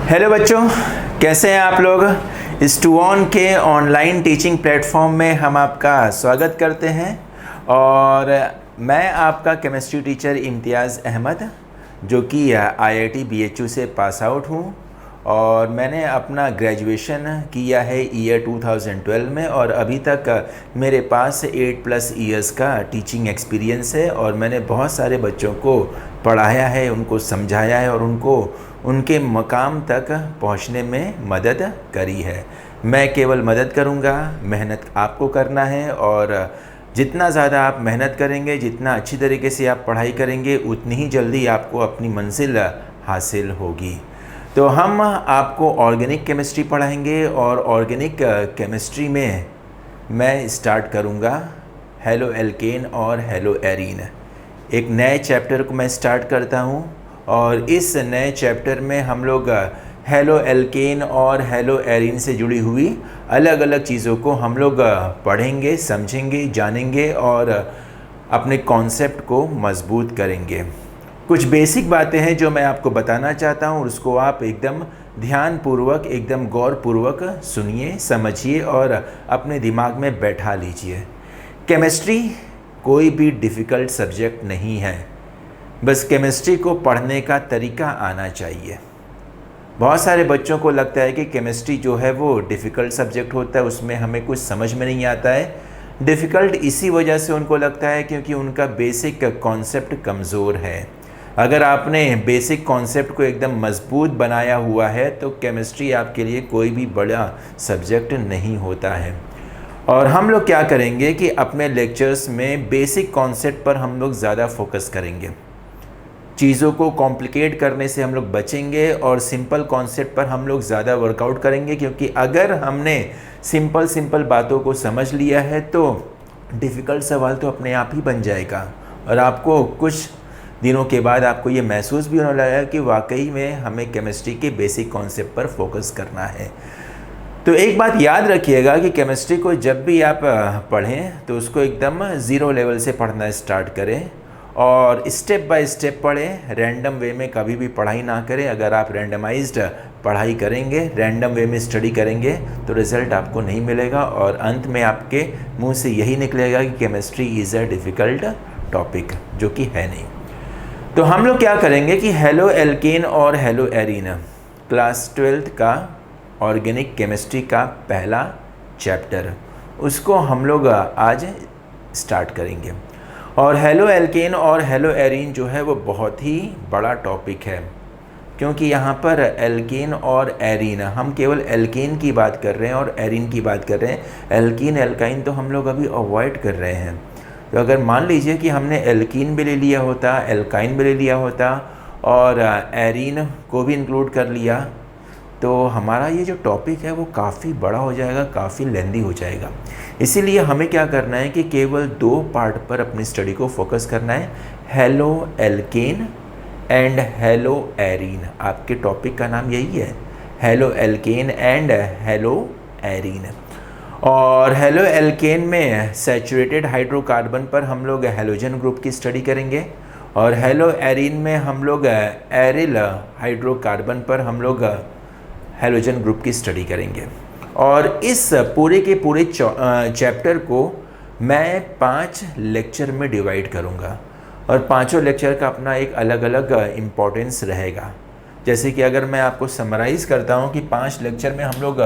Hello बच्चों, कैसे हैं आप लोग। स्टूऑन के ऑनलाइन टीचिंग प्लेटफॉर्म में हम आपका स्वागत करते हैं और मैं आपका केमिस्ट्री टीचर इम्तियाज़ अहमद, जो कि आईआईटी बीएचयू से पास आउट हूँ और मैंने अपना ग्रेजुएशन किया है ईयर 2012 में और अभी तक मेरे पास 8+ ईयर्स का टीचिंग एक्सपीरियंस है और मैंने बहुत सारे बच्चों को पढ़ाया है, उनको समझाया है और उनको उनके मकाम तक पहुंचने में मदद करी है। मैं केवल मदद करूंगा, मेहनत आपको करना है और जितना ज़्यादा आप मेहनत करेंगे, जितना अच्छी तरीके से आप पढ़ाई करेंगे, उतनी ही जल्दी आपको अपनी मंजिल हासिल होगी। तो हम आपको ऑर्गेनिक केमिस्ट्री पढ़ाएंगे और ऑर्गेनिक केमिस्ट्री में मैं स्टार्ट करूंगा हेलो एल्केन और हेलो एरीन। एक नए चैप्टर को मैं स्टार्ट करता हूं और इस नए चैप्टर में हम लोग हेलो एल्केन और हेलो एरीन से जुड़ी हुई अलग अलग चीज़ों को हम लोग पढ़ेंगे, समझेंगे, जानेंगे और अपने कॉन्सेप्ट को मजबूत करेंगे। कुछ बेसिक बातें हैं जो मैं आपको बताना चाहता हूँ, उसको आप एकदम ध्यानपूर्वक, एकदम गौरपूर्वक सुनिए, समझिए और अपने दिमाग में बैठा लीजिए। केमिस्ट्री कोई भी डिफ़िकल्ट सब्जेक्ट नहीं है, बस केमिस्ट्री को पढ़ने का तरीका आना चाहिए। बहुत सारे बच्चों को लगता है कि केमिस्ट्री जो है वो डिफ़िकल्ट सब्जेक्ट होता है, उसमें हमें कुछ समझ में नहीं आता है। डिफ़िकल्ट इसी वजह से उनको लगता है क्योंकि उनका बेसिक कॉन्सेप्ट कमज़ोर है। अगर आपने बेसिक कॉन्सेप्ट को एकदम मजबूत बनाया हुआ है तो केमिस्ट्री आपके लिए कोई भी बड़ा सब्जेक्ट नहीं होता है। और हम लोग क्या करेंगे कि अपने लेक्चर्स में बेसिक कॉन्सेप्ट पर हम लोग ज़्यादा फोकस करेंगे। चीज़ों को कॉम्प्लिकेट करने से हम लोग बचेंगे और सिंपल कॉन्सेप्ट पर हम लोग ज़्यादा वर्कआउट करेंगे, क्योंकि अगर हमने सिंपल बातों को समझ लिया है तो डिफ़िकल्ट सवाल तो अपने आप ही बन जाएगा और आपको कुछ दिनों के बाद आपको ये महसूस भी होने लगा कि वाकई में हमें केमिस्ट्री के बेसिक कॉन्सेप्ट पर फोकस करना है। तो एक बात याद रखिएगा कि केमिस्ट्री को जब भी आप पढ़ें तो उसको एकदम ज़ीरो लेवल से पढ़ना स्टार्ट करें और स्टेप बाय स्टेप पढ़ें। रैंडम वे में कभी भी पढ़ाई ना करें। अगर आप रैंडमाइज्ड पढ़ाई करेंगे, रैंडम वे में स्टडी करेंगे तो रिज़ल्ट आपको नहीं मिलेगा और अंत में आपके मुंह से यही निकलेगा कि chemistry is a difficult topic, जो कि है नहीं। तो हम लोग क्या करेंगे कि हेलो एल्केन और हेलो एरीन क्लास 12th का ऑर्गेनिक केमिस्ट्री का पहला चैप्टर, उसको हम लोग आज स्टार्ट करेंगे। और हेलो एल्केन और हेलो एरीन जो है वो बहुत ही बड़ा टॉपिक है, क्योंकि यहाँ पर एल्केन और एरीन, हम केवल एल्केन की बात कर रहे हैं और एरीन की बात कर रहे हैं। एल्कीन एल्काइन तो हम लोग अभी अवॉइड कर रहे हैं। तो अगर मान लीजिए कि हमने एल्कीन भी ले लिया होता, एल्काइन भी ले लिया होता और एरीन को भी इंक्लूड कर लिया तो हमारा ये जो टॉपिक है वो काफ़ी बड़ा हो जाएगा, काफ़ी लेंदी हो जाएगा। इसीलिए हमें क्या करना है कि केवल 2 पार्ट पर अपनी स्टडी को फोकस करना है, halo alkane and hello arene. आपके टॉपिक का नाम यही है, halo alkane and hello arene. और हेलो एल्केन में सैचुरेटेड हाइड्रोकार्बन पर हम लोग हेलोजन ग्रुप की स्टडी करेंगे और हेलो एरीन में हम लोग एरिल हाइड्रोकार्बन पर हम लोग हेलोजन ग्रुप की स्टडी करेंगे। और इस पूरे के पूरे चैप्टर को मैं 5 लेक्चर में डिवाइड करूंगा और पांचों लेक्चर का अपना एक अलग अलग इम्पोर्टेंस रहेगा। जैसे कि अगर मैं आपको समराइज़ करता हूं कि 5 लेक्चर में हम लोग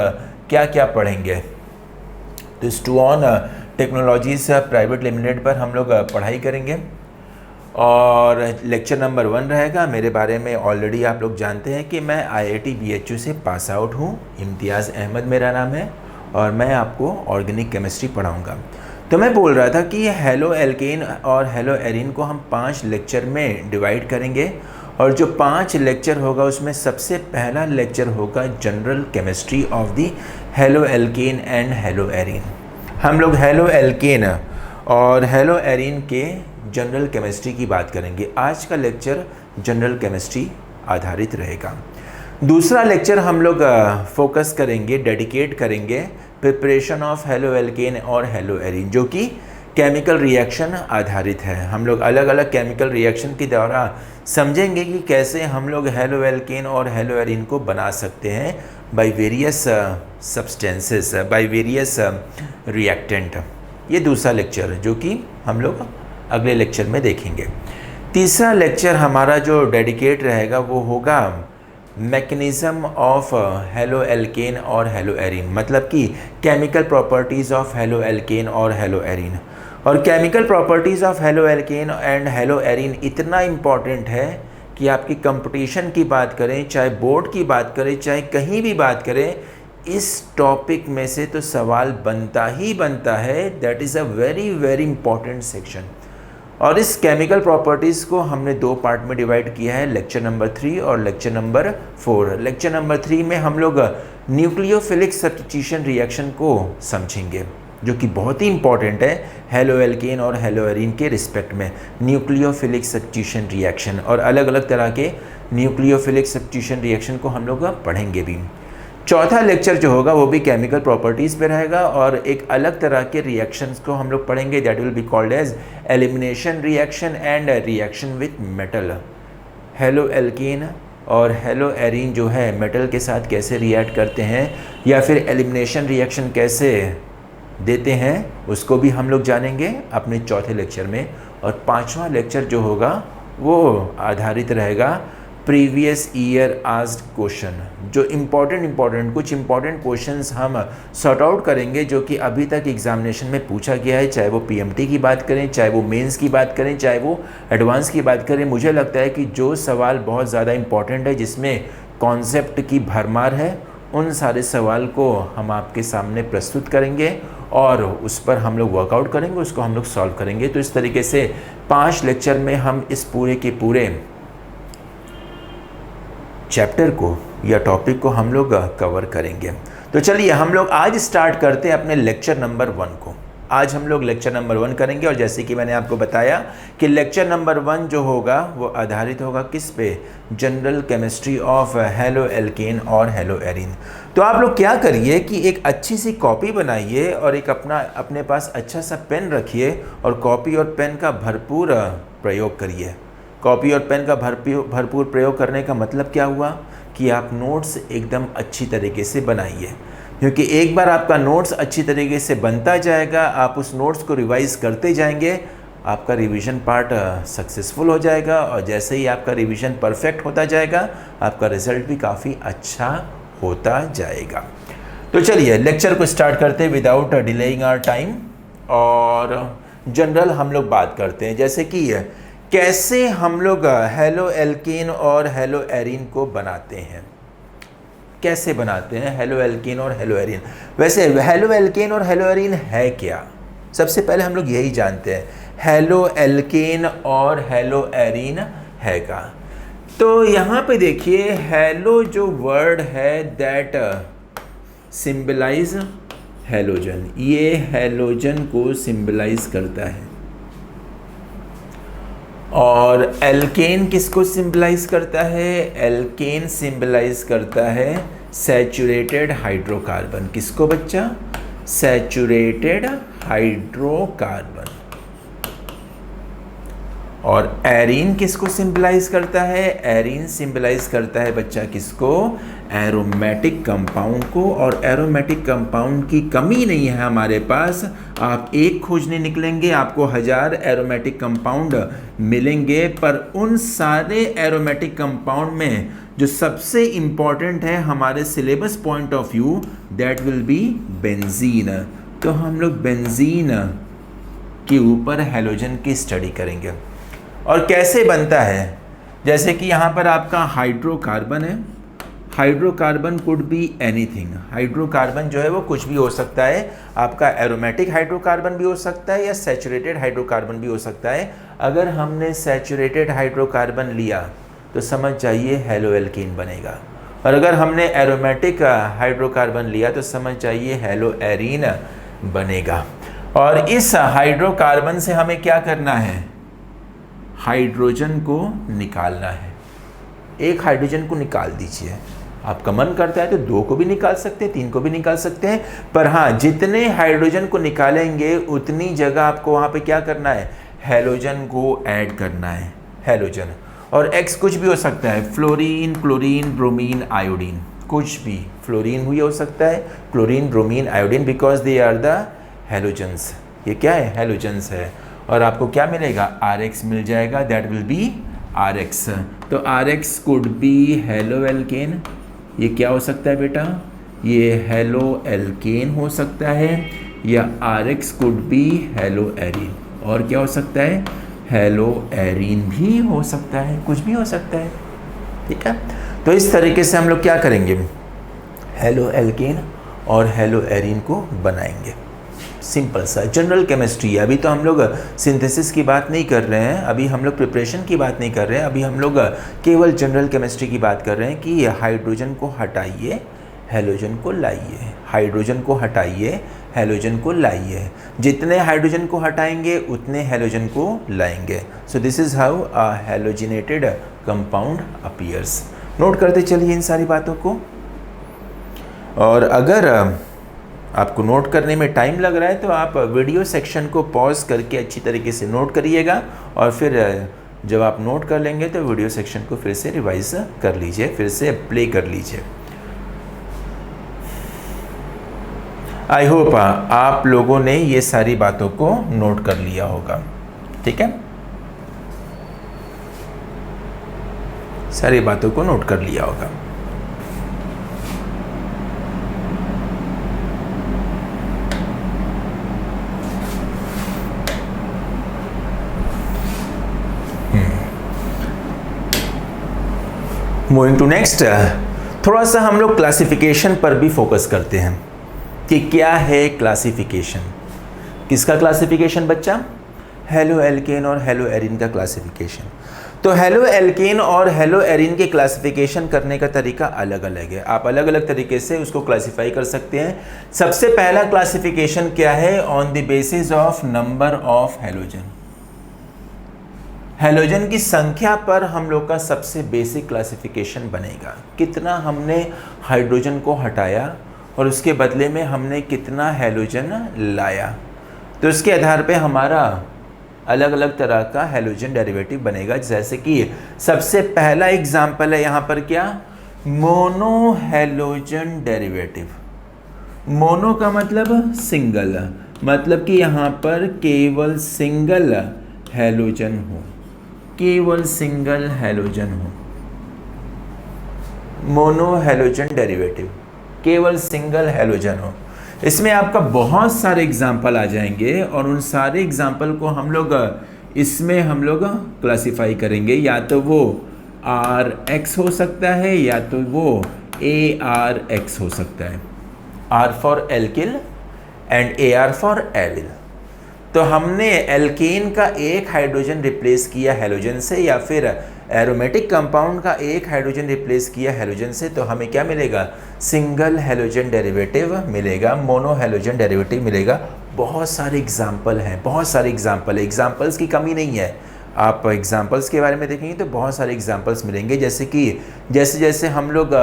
क्या क्या पढ़ेंगे, तो स्टूऑन टेक्नोलॉजीज़ प्राइवेट लिमिटेड पर हम लोग पढ़ाई करेंगे और लेक्चर नंबर 1 रहेगा। मेरे बारे में ऑलरेडी आप लोग जानते हैं कि मैं आईआईटी बीएचयू से पास आउट हूँ, इम्तियाज़ अहमद मेरा नाम है और मैं आपको ऑर्गेनिक केमिस्ट्री पढ़ाऊँगा। तो मैं बोल रहा था कि हेलो एल्केन और हेलो एरीन को हम 5 लेक्चर में डिवाइड करेंगे और जो 5 लेक्चर होगा उसमें सबसे पहला लेक्चर होगा general chemistry of the halo alkane and hello arene. हम लोग हेलो एल्केन और हेलो एरीन के जनरल केमिस्ट्री की बात करेंगे। आज का लेक्चर जनरल केमिस्ट्री आधारित रहेगा। दूसरा लेक्चर हम लोग फोकस करेंगे, डेडिकेट करेंगे प्रिपरेशन ऑफ हेलो एल्केन और हेलो एरीन, जो कि केमिकल रिएक्शन आधारित है। हम लोग अलग अलग केमिकल रिएक्शन के द्वारा समझेंगे कि कैसे हम लोग हेलो एल्केन और हेलो एरीन को बना सकते हैं by various substances, by various reactant. ये दूसरा लेक्चर है जो कि हम लोग अगले लेक्चर में देखेंगे। तीसरा लेक्चर हमारा जो डेडिकेट रहेगा वो होगा मैकेनिज़्म ऑफ हेलो एल्केन और हेलो एरीन, मतलब कि chemical properties of halo alkane और हेलो एरीन। और chemical properties of halo alkane and hello arene इतना इम्पॉर्टेंट है कि आपकी कंपटीशन की बात करें, चाहे बोर्ड की बात करें, चाहे कहीं भी बात करें, इस टॉपिक में से तो सवाल बनता ही बनता है। That is a very very important section. और इस केमिकल प्रॉपर्टीज़ को हमने दो पार्ट में डिवाइड किया है, लेक्चर नंबर 3 और लेक्चर नंबर 4। लेक्चर नंबर 3 में हम लोग न्यूक्लियोफिलिक सब्स्टिट्यूशन रिएक्शन को समझेंगे, जो कि बहुत ही इंपॉर्टेंट है हेलो एल्केन और हेलो एरीन के रिस्पेक्ट में। न्यूक्लियोफिलिक सब्स्टिट्यूशन रिएक्शन और अलग अलग तरह के न्यूक्लियोफिलिक सब्स्टिट्यूशन रिएक्शन को हम लोग पढ़ेंगे भी। चौथा लेक्चर जो होगा वो भी केमिकल प्रॉपर्टीज़ पे रहेगा और एक अलग तरह के रिएक्शंस को हम लोग पढ़ेंगे, that will be called as elimination reaction and reaction with metal. Haloalkane और हेलो एरीन जो है मेटल के साथ कैसे रिएक्ट करते हैं या फिर एलिमिनेशन रिएक्शन कैसे देते हैं, उसको भी हम लोग जानेंगे अपने चौथे लेक्चर में। और पांचवा लेक्चर जो होगा वो आधारित रहेगा प्रीवियस ईयर आस्क्ड क्वेश्चन, जो कुछ इम्पॉर्टेंट क्वेश्चंस हम सॉर्ट आउट करेंगे जो कि अभी तक एग्जामिनेशन में पूछा गया है, चाहे वो पीएमटी की बात करें, चाहे वो मेंस की बात करें, चाहे वो एडवांस की बात करें। मुझे लगता है कि जो सवाल बहुत ज़्यादा इम्पॉर्टेंट है, जिसमें कॉन्सेप्ट की भरमार है, उन सारे सवाल को हम आपके सामने प्रस्तुत करेंगे और उस पर हम लोग वर्कआउट करेंगे, उसको हम लोग सॉल्व करेंगे। तो इस तरीके से 5 लेक्चर में हम इस पूरे के पूरे चैप्टर को या टॉपिक को हम लोग कवर करेंगे। तो चलिए हम लोग आज स्टार्ट करते हैं अपने लेक्चर नंबर 1 को। आज हम लोग लेक्चर नंबर 1 करेंगे और जैसे कि मैंने आपको बताया कि लेक्चर नंबर 1 जो होगा वो आधारित होगा किस पे, general chemistry of halo alkane और हेलो एरीन। तो आप लोग क्या करिए कि एक अच्छी सी कॉपी बनाइए और एक अपने पास अच्छा सा पेन रखिए और कॉपी और पेन का भरपूर प्रयोग करिए। कॉपी और पेन का भरपूर प्रयोग करने का मतलब क्या हुआ कि आप नोट्स एकदम अच्छी तरीके से बनाइए, क्योंकि एक बार आपका नोट्स अच्छी तरीके से बनता जाएगा, आप उस नोट्स को रिवाइज करते जाएंगे, आपका रिवीजन पार्ट सक्सेसफुल हो जाएगा और जैसे ही आपका रिवीजन परफेक्ट होता जाएगा, आपका रिजल्ट भी काफ़ी अच्छा होता जाएगा। तो चलिए लेक्चर को स्टार्ट करते हैं विदाउट डिलेइंग आवर टाइम और जनरल हम लोग बात करते हैं, जैसे कि कैसे हम लोग हेलो एल्केन और हेलो एरीन को बनाते हैं। कैसे बनाते हैं हेलो एल्केन और हेलो एरीन? वैसे हेलो एल्केन और हेलो एरीन है क्या? सबसे पहले हम लोग यही जानते हैं हेलो एल्केन और हेलो एरीन है क्या। तो यहाँ पे देखिए हेलो जो वर्ड है दैट सिंबलाइज हेलोजन, ये हेलोजन को सिंबलाइज करता है। और एल्केन किसको सिंबलाइज करता है? एल्केन सिंबलाइज करता है सैचुरेटेड हाइड्रोकार्बन। किसको बच्चा? Saturated hydrocarbon. और एरीन किसको सिंबलाइज करता है? एरीन सिंबलाइज करता है बच्चा किसको? एरोमेटिक कंपाउंड को। और एरोमेटिक कंपाउंड की कमी नहीं है हमारे पास, आप एक खोजने निकलेंगे आपको 1000 एरोमेटिक कंपाउंड मिलेंगे, पर उन सारे एरोमेटिक कंपाउंड में जो सबसे इम्पॉर्टेंट है हमारे syllabus point of view, that will B benzene. तो हम लोग बेंजीन के ऊपर हेलोजन की स्टडी करेंगे और कैसे बनता है। जैसे कि यहाँ पर आपका हाइड्रोकार्बन है, hydrocarbon could be anything. Hydrocarbon जो है वो कुछ भी हो सकता है, आपका एरोमेटिक हाइड्रोकार्बन भी हो सकता है या सैचुरेटेड हाइड्रोकार्बन भी हो सकता है। अगर हमने सैचुरेटेड हाइड्रोकार्बन लिया तो समझ जाइए हेलो एल्केन बनेगा, और अगर हमने एरोमेटिक हाइड्रोकार्बन लिया तो समझ जाइए हेलो एरीन बनेगा। और इस हाइड्रोकार्बन से हमें क्या करना है? हाइड्रोजन को निकालना है। एक हाइड्रोजन को निकाल दीजिए, आपका मन करता है तो 2 को भी निकाल सकते हैं, 3 को भी निकाल सकते हैं, पर हाँ जितने हाइड्रोजन को निकालेंगे उतनी जगह आपको वहाँ पे क्या करना है, हैलोजन को ऐड करना है, हैलोजन। और X कुछ भी हो सकता है, फ्लोरीन, क्लोरीन, ब्रोमीन, आयोडीन, कुछ भी, फ्लोरीन भी हो सकता है, chlorine, bromine, iodine, because they are the halogens. ये क्या है, हैलोजन्स है। और आपको क्या मिलेगा, RX मिल जाएगा, दैट विल बी RX। तो RX could be halo alkane, ये क्या हो सकता है बेटा, ये हेलो एल्केन हो सकता है, या RX could be hello arene, और क्या हो सकता है, हेलो एरीन भी हो सकता है, कुछ भी हो सकता है, ठीक है। तो इस तरीके से हम लोग क्या करेंगे, हेलो एल्केन और हेलो एरीन को बनाएंगे। सिंपल सा जनरल केमिस्ट्री है। अभी तो हम लोग सिंथेसिस की बात नहीं कर रहे हैं, अभी हम लोग प्रिपरेशन की बात नहीं कर रहे हैं, अभी हम लोग केवल जनरल केमिस्ट्री की बात कर रहे हैं कि हाइड्रोजन को हटाइए, हैलोजन को लाइए, हाइड्रोजन को हटाइए, हैलोजन को लाइए, जितने हाइड्रोजन को हटाएंगे उतने हैलोजन को लाएंगे। So this is how a halogenated compound appears. Note करते चलिए इन सारी बातों को। और अगर आपको नोट करने में टाइम लग रहा है तो आप वीडियो सेक्शन को पॉज करके अच्छी तरीके से नोट करिएगा, और फिर जब आप नोट कर लेंगे तो वीडियो सेक्शन को फिर से रिवाइज कर लीजिए, फिर से प्ले कर लीजिए। आई होप आप लोगों ने ये सारी बातों को नोट कर लिया होगा, ठीक है, सारी बातों को नोट कर लिया होगा। मूविंग टू नेक्स्ट, थोड़ा सा हम लोग क्लासिफिकेशन पर भी फोकस करते हैं कि क्या है क्लासिफिकेशन। किसका क्लासिफिकेशन बच्चा, हेलो एल्केन और हेलो एरीन का क्लासिफिकेशन। तो हेलो एल्केन और हेलो एरीन के क्लासिफिकेशन करने का तरीका अलग अलग है, आप अलग अलग तरीके से उसको क्लासिफाई कर सकते हैं। सबसे पहला क्लासिफिकेशन क्या है, on the basis of number of halogen. Halogen की संख्या पर हम लोग का सबसे बेसिक क्लासिफिकेशन बनेगा, कितना हमने हाइड्रोजन को हटाया और उसके बदले में हमने कितना हैलोजन लाया, तो इसके आधार पे हमारा अलग अलग तरह का हैलोजन डेरिवेटिव बनेगा। जैसे कि सबसे पहला एग्जाम्पल है यहाँ पर क्या, मोनो हैलोजन डेरिवेटिव। मोनो का मतलब सिंगल, मतलब कि यहाँ पर केवल सिंगल हैलोजन हो, केवल सिंगल हैलोजन हो, मोनो हैलोजन डेरिवेटिव, केवल सिंगल हैलोजन हो। इसमें आपका बहुत सारे एग्जाम्पल आ जाएंगे और उन सारे एग्जाम्पल को हम लोग इसमें हम लोग क्लासिफाई करेंगे, या तो वो RX हो सकता है या तो वो ARX हो सकता है, R for alkyl and AR for allyl. तो हमने एल्केन का एक हाइड्रोजन रिप्लेस किया हैलोजन से, या फिर एरोमेटिक कंपाउंड का एक हाइड्रोजन रिप्लेस किया हैलोजन से, तो हमें क्या मिलेगा, सिंगल हैलोजन डेरिवेटिव मिलेगा, मोनो हैलोजन डेरिवेटिव मिलेगा। बहुत सारे एग्जाम्पल हैं, बहुत सारे एग्जाम्पल है, एग्जाम्पल्स की कमी नहीं है। आप एग्जाम्पल्स के बारे में देखेंगे तो बहुत सारे एग्जाम्पल्स मिलेंगे, जैसे कि जैसे जैसे हम लोग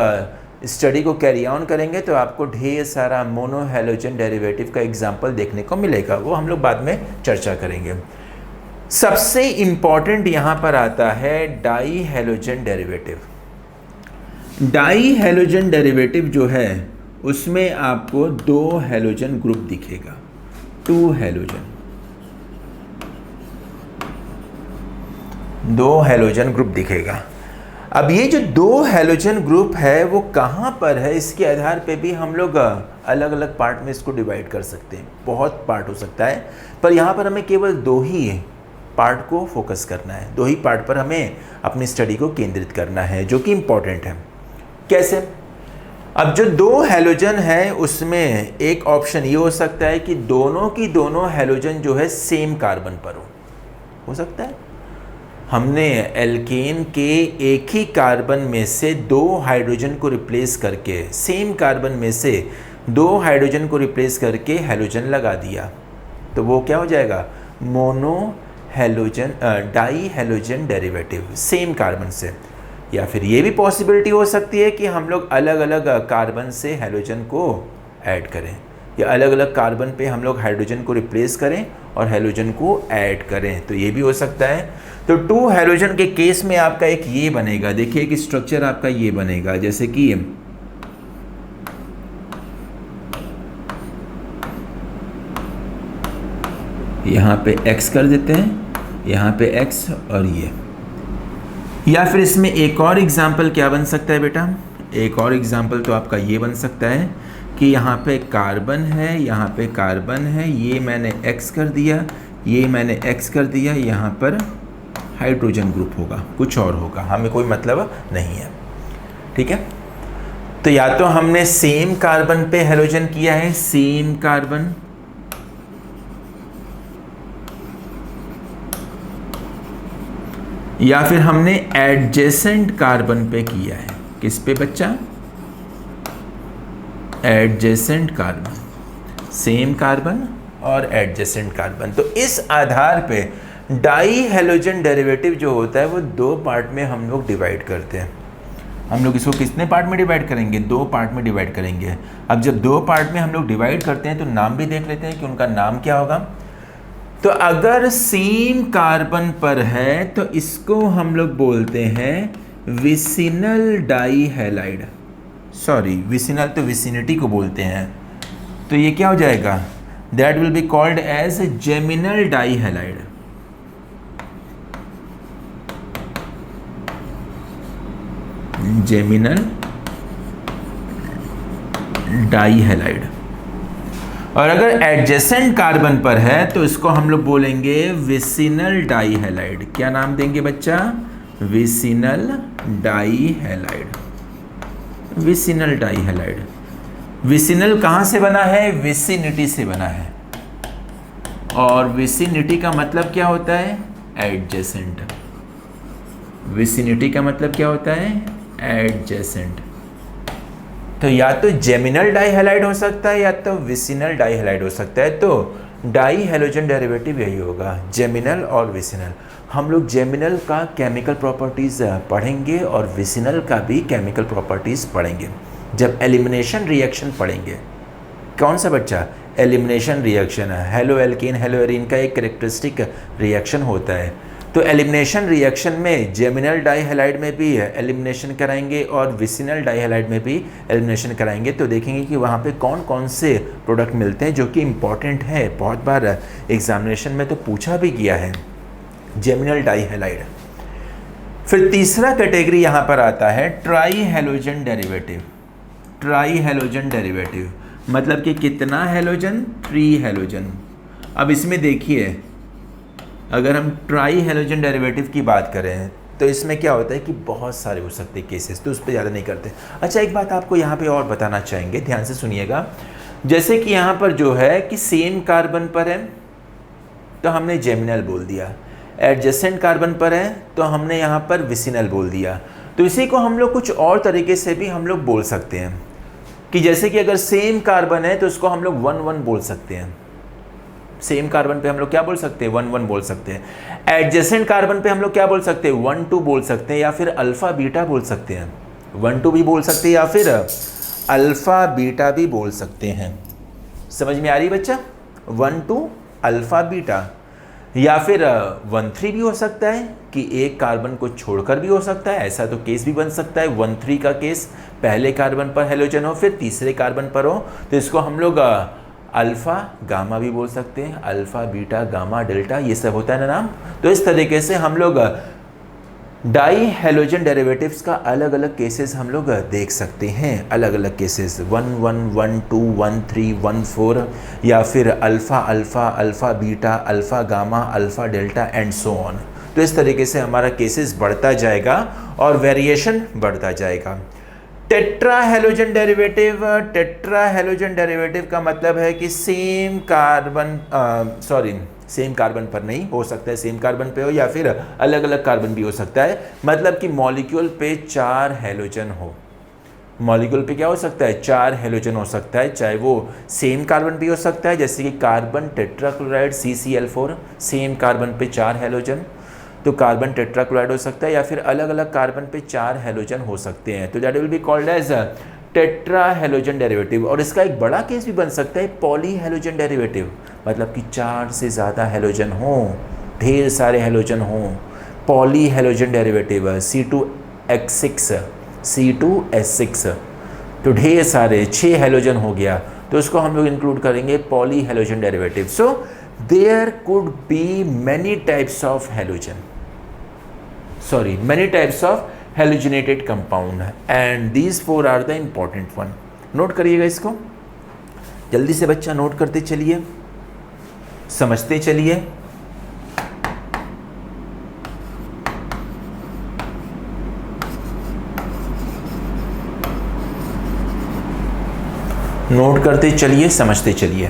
स्टडी को कैरी ऑन करेंगे तो आपको ढेर सारा मोनो हैलोजन डेरिवेटिव का एग्जाम्पल देखने को मिलेगा, वो हम लोग बाद में चर्चा करेंगे। सबसे इम्पॉर्टेंट यहाँ पर आता है di halogen derivative. Di halogen derivative जो है उसमें आपको 2 हैलोजन ग्रुप दिखेगा, 2 हैलोजन, 2 हैलोजन ग्रुप दिखेगा। अब ये जो 2 हैलोजन ग्रुप है वो कहाँ पर है, इसके आधार पे भी हम लोग अलग अलग पार्ट में इसको डिवाइड कर सकते हैं, बहुत पार्ट हो सकता है, पर यहाँ पर हमें केवल 2 ही पार्ट को फोकस करना है, 2 ही पार्ट पर हमें अपनी स्टडी को केंद्रित करना है, जो कि इम्पॉर्टेंट है। कैसे, अब जो 2 हैलोजन है उसमें एक ऑप्शन ये हो सकता है कि दोनों की दोनों हैलोजन जो है सेम कार्बन पर हो सकता है। हमने एल्केन के एक ही कार्बन में से 2 हाइड्रोजन को रिप्लेस करके, सेम कार्बन में से 2 हाइड्रोजन को रिप्लेस करके हैलोजन लगा दिया, तो वो क्या हो जाएगा, mono halogen, di halogen derivative, same carbon से। या फिर ये भी पॉसिबिलिटी हो सकती है कि हम लोग अलग अलग कार्बन से हैलोजन को ऐड करें, या अलग अलग कार्बन पे हम लोग हाइड्रोजन को रिप्लेस करें और हैलोजन को ऐड करें, तो ये भी हो सकता है। तो 2 हैलोजन के केस में आपका एक ये बनेगा, देखिए कि स्ट्रक्चर आपका ये बनेगा, जैसे कि यहाँ पे X कर देते हैं, यहाँ पे X और ये। या फिर इसमें एक और एग्जाम्पल क्या बन सकता है बेटा, एक और एग्जाम्पल तो आपका ये बन सकता है कि यहाँ पे कार्बन है, यहाँ पे कार्बन है, ये मैंने X कर दिया, ये मैंने X कर दिया, यहाँ पर हाइड्रोजन ग्रुप होगा, कुछ और होगा, हमें कोई मतलब नहीं है। ठीक है, तो या तो हमने सेम कार्बन पे हैलोजन किया है, सेम कार्बन, या फिर हमने एडजेसेंट कार्बन पे किया है। किस पे बच्चा? एडजेसेंट कार्बन, सेम कार्बन और एडजेसेंट कार्बन। तो इस आधार पे डाई हैलोजन डेरिवेटिव जो होता है वो 2 पार्ट में हम लोग डिवाइड करते हैं। हम लोग इसको कितने पार्ट में डिवाइड करेंगे? 2 पार्ट में डिवाइड करेंगे। अब जब 2 पार्ट में हम लोग डिवाइड करते हैं तो नाम भी देख लेते हैं कि उनका नाम क्या होगा। तो अगर सेम कार्बन पर है तो इसको हम लोग बोलते हैं vicinal di halide, sorry vicinal तो विसिनिटी को बोलते हैं, तो ये क्या हो जाएगा? That will be called as geminal di halide. Geminal di halide. और अगर एडजेसेंट कार्बन पर है तो इसको हम लोग बोलेंगे विसिनल डाई हैलाइड। क्या नाम देंगे बच्चा? Vicinal di halide. Vicinal di halide. Vicinal कहाँ से बना है? विसिनिटी से बना है। और विसिनिटी का मतलब क्या होता है? एडजेसेंट। विसिनिटी का मतलब क्या होता है? एडजेसेंट। तो या तो जेमिनल डाई हैलाइड हो सकता है या तो विसिनल डाई हैलाइड हो सकता है। तो डाई हैलोजन डेरिवेटिव यही होगा, जेमिनल और विसिनल। हम लोग जेमिनल का केमिकल प्रॉपर्टीज़ पढ़ेंगे और विसिनल का भी केमिकल प्रॉपर्टीज़ पढ़ेंगे जब एलिमिनेशन रिएक्शन पढ़ेंगे। कौन सा बच्चा? एलिमिनेशन रिएक्शन है। हेलो एल्केन हेलो एरीन का एक कैरेक्टरिस्टिक रिएक्शन होता है। तो एलिमिनेशन रिएक्शन में जेमिनल डाई हैलाइड में भी एलिमिनेशन कराएंगे और विसिनल डाई हैलाइड में भी एलिमिनेशन कराएंगे। तो देखेंगे कि वहाँ पे कौन कौन से प्रोडक्ट मिलते हैं जो कि इम्पॉर्टेंट है, बहुत बार एग्जामिनेशन में तो पूछा भी गया है, जेमिनल डाई हैलाइड। फिर तीसरा कैटेगरी यहाँ पर आता है try halogen derivative. Try halogen derivative मतलब कि कितना हैलोजन? 3 हैलोजन। अब इसमें देखिए, अगर हम ट्राई हैलोजन डेरिवेटिव की बात करें तो इसमें क्या होता है कि बहुत सारे हो सकते हैं केसेस, तो उस पर ज़्यादा नहीं करते। अच्छा, एक बात आपको यहाँ पे और बताना चाहेंगे, ध्यान से सुनिएगा। जैसे कि यहाँ पर जो है कि सेम कार्बन पर है तो हमने जेमिनल बोल दिया, एडजेसेंट कार्बन पर है तो हमने यहाँ पर विसिनल बोल दिया। तो इसी को हम लोग कुछ और तरीके से भी हम लोग बोल सकते हैं कि जैसे कि अगर सेम कार्बन है तो उसको हम लोग 1-1 बोल सकते हैं। सेम कार्बन पे हम लोग क्या बोल सकते हैं? 1-1 बोल सकते हैं। एडजेसेंट कार्बन पे हम लोग क्या बोल सकते हैं? 1-2 बोल सकते हैं, या फिर अल्फा बीटा बोल सकते हैं। 1-2 भी बोल सकते हैं या फिर अल्फा बीटा भी बोल सकते हैं। समझ में आ रही बच्चा? 1-2 अल्फा बीटा, या फिर 1-3 भी हो सकता है कि एक कार्बन को छोड़कर भी हो सकता है, ऐसा तो केस भी बन सकता है। 1-3 का केस पहले कार्बन पर हैलोजन हो फिर तीसरे कार्बन पर हो, तो इसको हम लोग अल्फ़ा गामा भी बोल सकते हैं। अल्फ़ा बीटा गामा डेल्टा ये सब होता है ना नाम। तो इस तरीके से हम लोग डाई हैलोजन डेरिवेटिव्स का अलग अलग केसेस हम लोग देख सकते हैं। अलग अलग केसेस 1-1, 1-2, 1-3, 1-4, या फिर alpha alpha, alpha beta, alpha gamma, alpha delta and so on. तो इस तरीके से हमारा केसेस बढ़ता जाएगा और वेरिएशन बढ़ता जाएगा। Tetra halogen derivative. Tetra halogen derivative का मतलब है कि सेम कार्बन सेम कार्बन पर नहीं हो सकता है, सेम कार्बन पे हो या फिर अलग अलग कार्बन भी हो सकता है। मतलब कि मॉलिक्यूल पे 4 हैलोजन हो। मॉलिक्यूल पे क्या हो सकता है? 4 हैलोजन हो सकता है, चाहे वो सेम कार्बन भी हो सकता है, जैसे कि carbon tetrachloride CCl4, same carbon पे 4 हैलोजन। तो कार्बन टेट्राक्लोराइड हो सकता है, या फिर अलग अलग कार्बन पे 4 हेलोजन हो सकते हैं, तो that will be called as tetra halogen derivative. और इसका एक बड़ा केस भी बन सकता है पॉली हेलोजन डेरिवेटिव, मतलब कि 4 से ज़्यादा हेलोजन हो, ढेर सारे हेलोजन हो, poly halogen derivative C2H6 C2H6, तो ढेर सारे 6 हेलोजन हो गया, तो उसको हम लोग इंक्लूड करेंगे poly halogen derivative. So there could be many types of halogen, sorry many types of halogenated compound, and these 4 are the important one. Note करिएगा इसको, जल्दी से बच्चा नोट करते चलिए, समझते चलिए। नोट करते चलिए, समझते चलिए।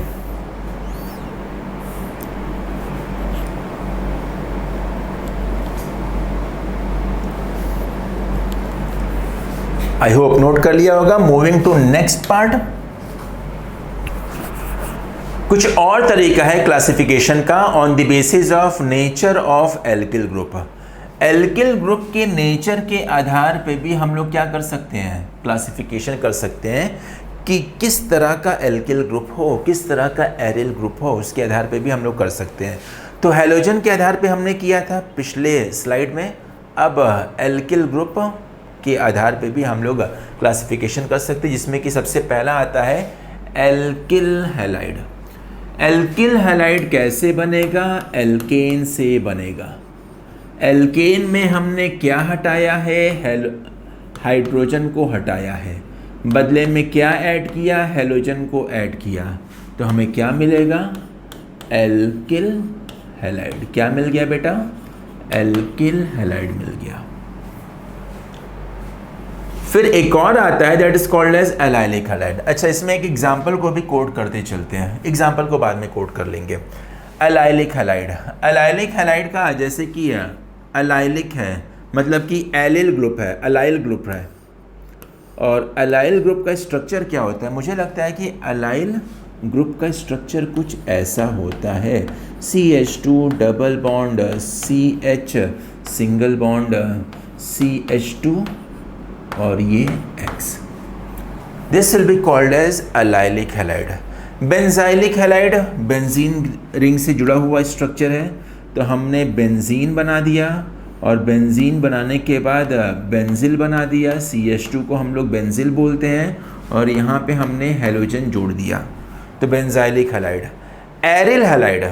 आई होप नोट कर लिया होगा। मूविंग टू नेक्स्ट पार्ट, कुछ और तरीका है क्लासिफिकेशन का on the basis of nature of alkyl group. Alkyl group के नेचर के आधार पे भी हम लोग क्या कर सकते हैं, क्लासिफिकेशन कर सकते हैं कि किस तरह का एल्किल ग्रुप हो, किस तरह का एरिल ग्रुप हो, उसके आधार पे भी हम लोग कर सकते हैं। तो हेलोजन के आधार पे हमने किया था पिछले स्लाइड में, अब एल्किल ग्रुप के आधार पे भी हम लोग क्लासिफिकेशन कर सकते हैं, जिसमें कि सबसे पहला आता है एल्किल हैलाइड। एल्किल हैलाइड कैसे बनेगा, एल्केन से बनेगा। एल्केन में हमने क्या हटाया है, हाइड्रोजन को हटाया है, बदले में क्या ऐड किया, हेलोजन को ऐड किया, तो हमें क्या मिलेगा, एल्किल हैलाइड। क्या मिल गया बेटा, एल्किल हैलाइड मिल गया। फिर एक और आता है that is called as allylic halide. अच्छा, इसमें एक एग्जांपल को भी कोड करते चलते हैं, एग्जांपल को बाद में कोड कर लेंगे। एलाइलिक हैलाइड, एलाइलिक हैलाइड का जैसे कि एलाइलिक है मतलब कि एलिल ग्रुप है, एलाइल ग्रुप है, और एलाइल ग्रुप का स्ट्रक्चर क्या होता है, मुझे लगता है कि एलाइल ग्रुप का स्ट्रक्चर कुछ ऐसा होता है, CH2 double bond CH single bond CH2 और ये X। This will be called as allylic halide. Benzylic halide, benzene ring से जुड़ा हुआ स्ट्रक्चर है, तो हमने बेंजीन बना दिया, और बेंजीन बनाने के बाद बेंजिल बना दिया, CH2 को हम लोग बेंजिल बोलते हैं, और यहाँ पे हमने हेलोजन जोड़ दिया, तो benzylic halide. Aryl halide,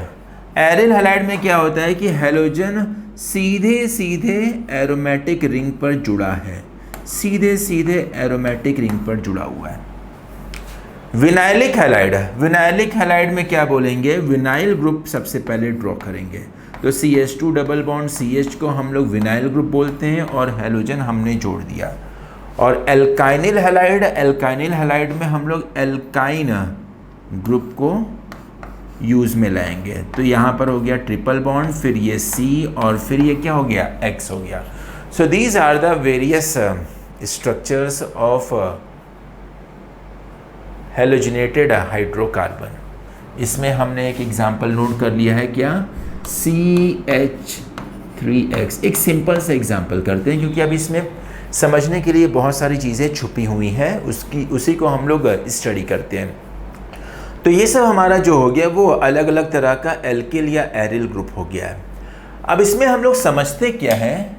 aryl halide में क्या होता है कि हेलोजन सीधे सीधे एरोमेटिक रिंग पर जुड़ा है, सीधे सीधे एरोमेटिक रिंग पर जुड़ा हुआ है। विनाइलिक हैलाइड, विनाइलिक हैलाइड में क्या बोलेंगे, विनाइल ग्रुप सबसे पहले ड्रॉ करेंगे, तो CH2 डबल बॉन्ड CH को हम लोग विनाइल ग्रुप बोलते हैं, और हेलोजन हमने जोड़ दिया। और एल्काइनिल हैलाइड, एल्काइनिल हैलाइड में हम लोग एल्काइन ग्रुप को यूज़ में लाएंगे, तो यहाँ पर हो गया ट्रिपल बॉन्ड, फिर ये C, और फिर ये क्या हो गया, X हो गया। So these are the various structures of halogenated hydrocarbon. इसमें हमने एक एग्जांपल नोट कर लिया है, क्या, CH3X। एक सिंपल सा एग्जांपल करते हैं, क्योंकि अब इसमें समझने के लिए बहुत सारी चीज़ें छुपी हुई हैं, उसी को हम लोग स्टडी करते हैं। तो ये सब हमारा जो हो गया वो अलग अलग तरह का एल्किल या एरिल ग्रुप हो गया है। अब इसमें हम लोग समझते क्या है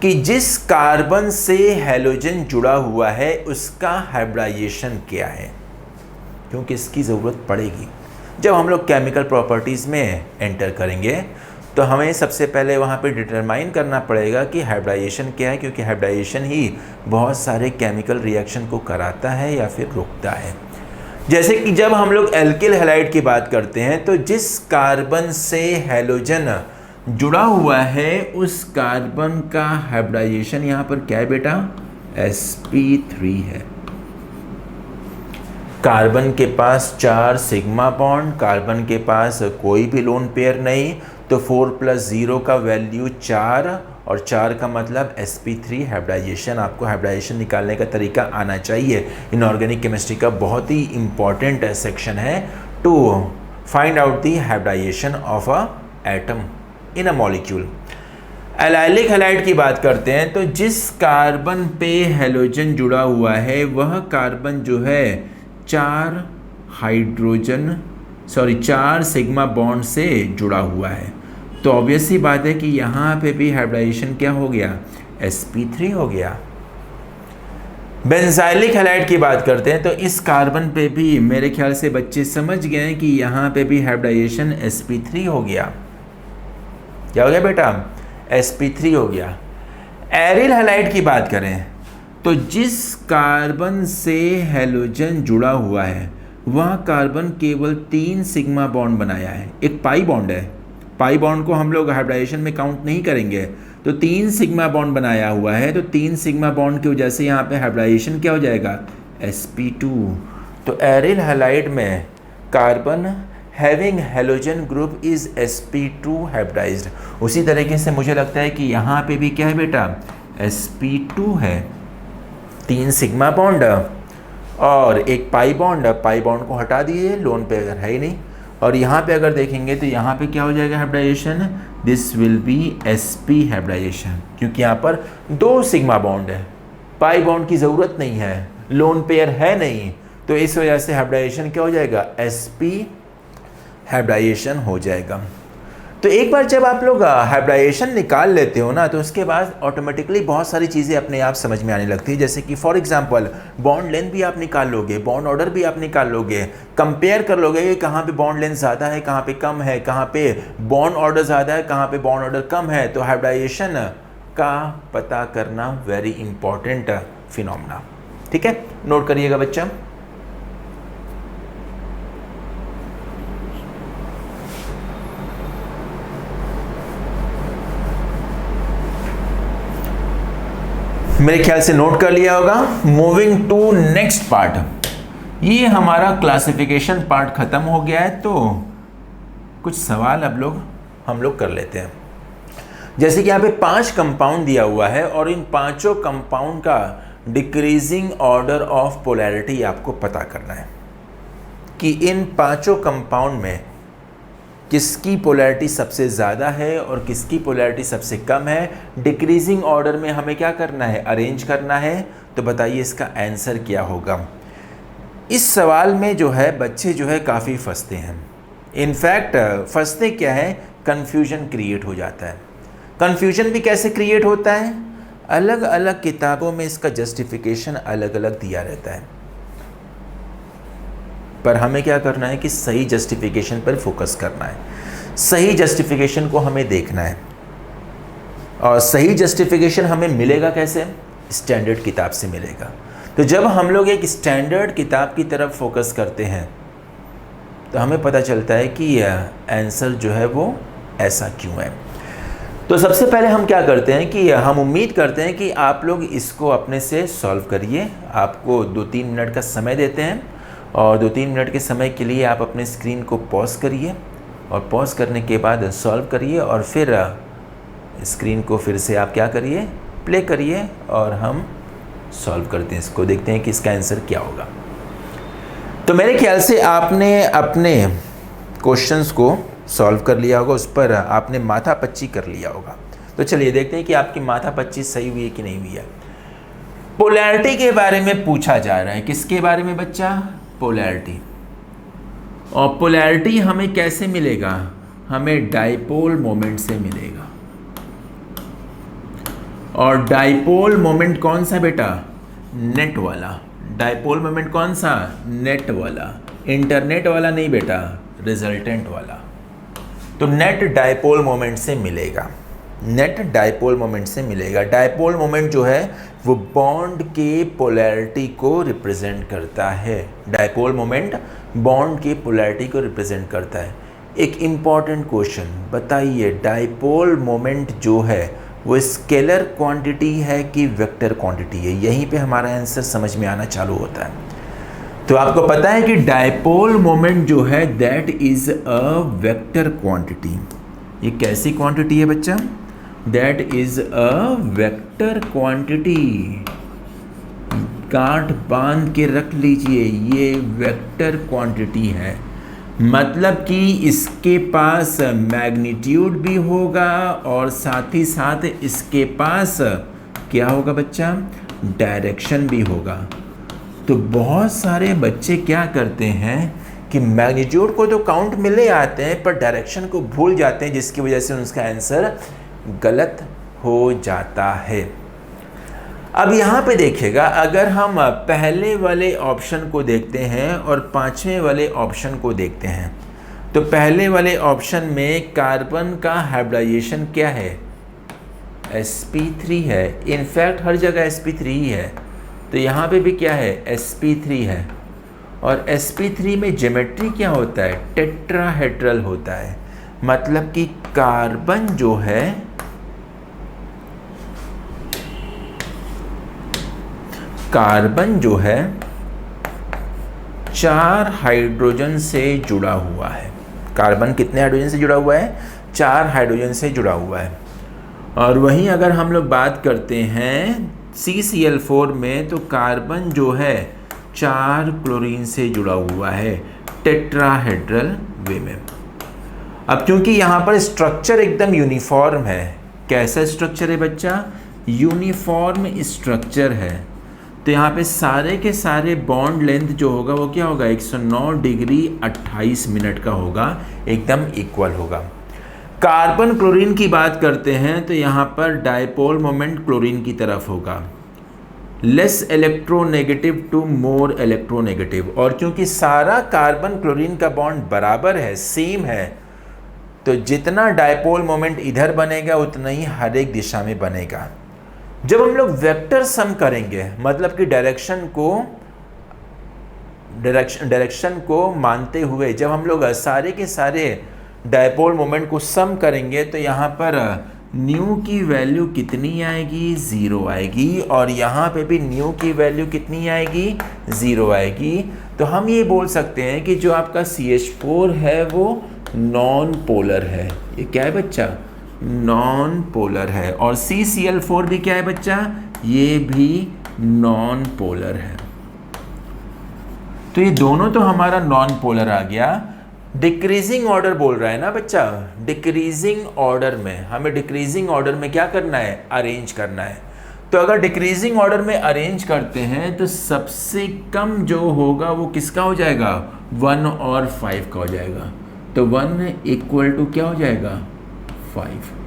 कि जिस कार्बन से हेलोजन जुड़ा हुआ है उसका हाइब्रिडाइजेशन क्या है, क्योंकि इसकी ज़रूरत पड़ेगी जब हम लोग केमिकल प्रॉपर्टीज़ में एंटर करेंगे, तो हमें सबसे पहले वहाँ पे डिटरमाइन करना पड़ेगा कि हाइब्रिडाइजेशन क्या है, क्योंकि हाइब्रिडाइजेशन ही बहुत सारे केमिकल रिएक्शन को कराता है या फिर रोकता है। जैसे कि जब हम लोग एल्किल हैलाइड की बात करते हैं, तो जिस कार्बन से हेलोजन जुड़ा हुआ है उस कार्बन का हाइब्रिडाइजेशन यहाँ पर क्या है बेटा, sp3 है। कार्बन के पास 4 सिग्मा बॉन्ड, कार्बन के पास कोई भी लोन पेयर नहीं, तो 4 + 0 का वैल्यू 4, और 4 का मतलब sp3 हाइब्रिडाइजेशन। आपको हाइब्रिडाइजेशन निकालने का तरीका आना चाहिए। इनऑर्गेनिक केमिस्ट्री का बहुत ही इंपॉर्टेंट सेक्शन है to find out the hybridisation of a atom in a molecule. Allylic halide की बात करते हैं तो जिस कार्बन पे हेलोजन जुड़ा हुआ है वह कार्बन जो है 4 सिग्मा बॉन्ड से जुड़ा हुआ है। तो ऑब्वियस सी बात है कि यहाँ पे भी हाइब्रिडाइजेशन क्या हो गया, sp3 हो गया। बेंजाइलिक हैलाइड की बात करते हैं तो इस कार्बन पे भी मेरे ख्याल से बच्चे समझ गए हैं कि यहाँ पे भी हाइब्रिडाइजेशन sp3 हो गया। क्या हो गया बेटा, sp3 हो गया। एरिल हैलाइड की बात करें तो जिस कार्बन से हेलोजन जुड़ा हुआ है वह कार्बन केवल 3 सिग्मा बॉन्ड बनाया है, एक पाई बॉन्ड है। पाई बॉन्ड को हम लोग हाइब्रिडाइजेशन में काउंट नहीं करेंगे, तो 3 सिग्मा बॉन्ड बनाया हुआ है, तो 3 सिग्मा बॉन्ड की वजह से यहाँ पे हाइब्रिडाइजेशन क्या हो जाएगा, sp2। तो एरिल हैलाइड में carbon having halogen group is sp2 hybridised. उसी तरीके से मुझे लगता है कि यहाँ पे भी क्या है बेटा, sp2 है, 3 सिग्मा बॉन्ड और एक पाई बॉन्ड को हटा दिए, लोन पे अगर है ही नहीं। और यहाँ पे अगर देखेंगे तो यहाँ पे क्या हो जाएगा hybridisation, this will be sp hybridisation, क्योंकि यहाँ पर 2 सिग्मा बॉन्ड है, पाई बॉन्ड की ज़रूरत नहीं है, लोन पेयर है नहीं, तो इस वजह से हाइब्रिडाइजेशन क्या हो जाएगा, sp हाइब्रिडाइजेशन हो जाएगा। तो एक बार जब आप लोग हाइब्रिडाइजेशन निकाल लेते हो ना तो उसके बाद ऑटोमेटिकली बहुत सारी चीज़ें अपने आप समझ में आने लगती है। जैसे कि फॉर एग्जांपल बॉन्ड लेंथ भी आप निकाल लोगे, बॉन्ड ऑर्डर भी आप निकाल लोगे, कंपेयर कर लोगे कि कहाँ पे बॉन्ड लेंथ ज़्यादा है, कहाँ पे कम है, कहाँ पे बॉन्ड ऑर्डर ज़्यादा है, कहाँ पे बॉन्ड ऑर्डर कम है। तो हाइब्रिडाइजेशन का पता करना वेरी इंपॉर्टेंट फिनोमेना। ठीक है, नोट करिएगा बच्चा। मेरे ख्याल से नोट कर लिया होगा। मूविंग टू नेक्स्ट पार्ट, ये हमारा क्लासिफिकेशन पार्ट खत्म हो गया है, तो कुछ सवाल अब हम लोग कर लेते हैं। जैसे कि यहाँ पे 5 कंपाउंड दिया हुआ है और इन 5 कंपाउंड का डिक्रीजिंग ऑर्डर ऑफ पोलैरिटी आपको पता करना है कि इन 5 कंपाउंड में किसकी पोलैरिटी सबसे ज़्यादा है और किसकी पोलैरिटी सबसे कम है। डिक्रीजिंग ऑर्डर में हमें क्या करना है, अरेंज करना है। तो बताइए इसका आंसर क्या होगा। इस सवाल में जो है बच्चे जो है काफ़ी फंसते हैं। इनफैक्ट फंसते क्या है, कन्फ्यूजन क्रिएट हो जाता है। कन्फ्यूजन भी कैसे क्रिएट होता है, अलग अलग किताबों में इसका जस्टिफिकेशन अलग अलग दिया रहता है, पर हमें क्या करना है कि सही जस्टिफिकेशन पर फोकस करना है। सही जस्टिफिकेशन को हमें देखना है और सही जस्टिफिकेशन हमें मिलेगा कैसे, स्टैंडर्ड किताब से मिलेगा। तो जब हम लोग एक स्टैंडर्ड किताब की तरफ फोकस करते हैं तो हमें पता चलता है कि आंसर जो है वो ऐसा क्यों है। तो सबसे पहले हम क्या करते हैं कि हम उम्मीद करते हैं कि आप लोग इसको अपने से सॉल्व करिए। आपको 2-3 मिनट का समय देते हैं और 2-3 मिनट के समय के लिए आप अपने स्क्रीन को पॉज करिए और पॉज करने के बाद सॉल्व करिए और फिर स्क्रीन को फिर से आप क्या करिए, प्ले करिए और हम सॉल्व करते हैं इसको, देखते हैं कि इसका आंसर क्या होगा। तो मेरे ख्याल से आपने अपने क्वेश्चंस को सॉल्व कर लिया होगा, उस पर आपने माथापच्ची कर लिया होगा। तो चलिए देखते हैं कि आपकी माथापच्ची सही हुई है कि नहीं हुई है। पोलैरिटी के बारे में पूछा जा रहा है। किसके बारे में बच्चा, पोलैरिटी। और पोलैरिटी हमें कैसे मिलेगा, हमें डाइपोल मोमेंट से मिलेगा। और डाइपोल मोमेंट कौन सा बेटा, नेट वाला। डाइपोल मोमेंट कौन सा, नेट वाला, इंटरनेट वाला नहीं बेटा, रिजल्टेंट वाला। तो नेट डाइपोल मोमेंट से मिलेगा, नेट डाइपोल मोमेंट से मिलेगा। डाइपोल मोमेंट जो है वो बॉन्ड के पोलैरिटी को रिप्रेजेंट करता है। डाइपोल मोमेंट बॉन्ड की पोलैरिटी को रिप्रेजेंट करता है। एक इम्पॉर्टेंट क्वेश्चन बताइए, डाइपोल मोमेंट जो है वो स्केलर क्वांटिटी है कि वेक्टर क्वांटिटी है। यहीं पे हमारा आंसर समझ में आना चालू होता है। तो आपको पता है कि डाइपोल मोमेंट जो है that is a vector quantity. ये कैसी क्वांटिटी है बच्चा, that is a vector quantity. गांठ बांध के रख लीजिए, ये वेक्टर क्वांटिटी है। मतलब कि इसके पास मैग्नीट्यूड भी होगा और साथ ही साथ इसके पास क्या होगा बच्चा, डायरेक्शन भी होगा। तो बहुत सारे बच्चे क्या करते हैं कि मैग्नीट्यूड को तो काउंट मिले आते हैं पर डायरेक्शन को भूल जाते हैं, जिसकी वजह से उनका आंसर गलत हो जाता है। अब यहाँ पे देखिएगा, अगर हम पहले वाले ऑप्शन को देखते हैं और पांचवें वाले ऑप्शन को देखते हैं, तो पहले वाले ऑप्शन में कार्बन का हाइब्रिडाइजेशन क्या है, sp3 है। इनफैक्ट हर जगह sp3 ही है, तो यहाँ पे भी क्या है, sp3 है। और sp3 में ज्योमेट्री क्या होता है, टेट्राहेड्रल होता है। मतलब कि कार्बन जो है चार हाइड्रोजन से जुड़ा हुआ है। कार्बन कितने हाइड्रोजन से जुड़ा हुआ है, 4 हाइड्रोजन से जुड़ा हुआ है। और वहीं अगर हम लोग बात करते हैं CCl4 में, तो कार्बन जो है 4 क्लोरीन से जुड़ा हुआ है टेट्राहेड्रल वे में। अब क्योंकि यहाँ पर स्ट्रक्चर एकदम यूनिफॉर्म है, कैसा स्ट्रक्चर है बच्चा, यूनिफॉर्म स्ट्रक्चर है, तो यहाँ पे सारे के सारे बॉन्ड लेंथ जो होगा वो क्या होगा, 109 डिग्री 28 मिनट का होगा, एकदम इक्वल होगा। कार्बन क्लोरीन की बात करते हैं तो यहाँ पर डायपोल मोमेंट क्लोरीन की तरफ होगा, less electronegative to more electronegative. और क्योंकि सारा कार्बन क्लोरीन का बॉन्ड बराबर है, सेम है, तो जितना डायपोल मोमेंट इधर बनेगा उतना ही हर एक दिशा में बनेगा। जब हम लोग वेक्टर सम करेंगे, मतलब कि डायरेक्शन को मानते हुए जब हम लोग सारे के सारे डायपोल मोमेंट को सम करेंगे, तो यहाँ पर न्यू की वैल्यू कितनी आएगी, 0 आएगी। और यहाँ पे भी न्यू की वैल्यू कितनी आएगी, 0 आएगी। तो हम ये बोल सकते हैं कि जो आपका CH4 है वो नॉन पोलर है। ये क्या है बच्चा, नॉन पोलर है। और CCl4 भी क्या है बच्चा, ये भी नॉन पोलर है। तो ये दोनों तो हमारा नॉन पोलर आ गया। डिक्रीजिंग ऑर्डर बोल रहा है ना बच्चा, डिक्रीजिंग ऑर्डर में हमें डिक्रीजिंग ऑर्डर में क्या करना है, अरेंज करना है। तो अगर डिक्रीजिंग ऑर्डर में अरेंज करते हैं तो सबसे कम जो होगा वो किसका हो जाएगा, 1 और 5 का हो जाएगा। तो 1 इक्वल टू क्या हो जाएगा, 5।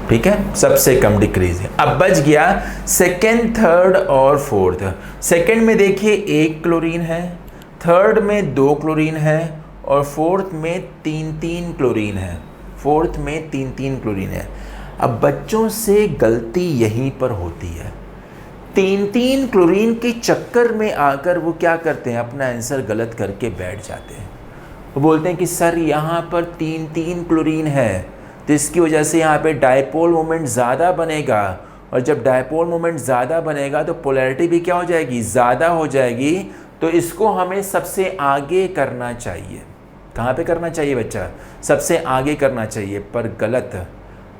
ठीक है, सबसे कम डिक्रीज है। अब बच गया सेकेंड, थर्ड और फोर्थ। सेकेंड में देखिए 1 क्लोरीन है, थर्ड में 2 क्लोरीन है और फोर्थ में 3 क्लोरीन है। फोर्थ में 3 क्लोरीन है। अब बच्चों से गलती यहीं पर होती है, 3 क्लोरीन के चक्कर में आकर वो क्या करते हैं, अपना आंसर गलत करके बैठ जाते हैं। वो बोलते हैं कि सर यहाँ पर 3 क्लोरीन है, तो इसकी वजह से यहाँ पे डायपोल मोमेंट ज़्यादा बनेगा, और जब डायपोल मोमेंट ज़्यादा बनेगा तो पोलैरिटी भी क्या हो जाएगी, ज़्यादा हो जाएगी। तो इसको हमें सबसे आगे करना चाहिए। कहाँ पे करना चाहिए बच्चा, सबसे आगे करना चाहिए। पर गलत,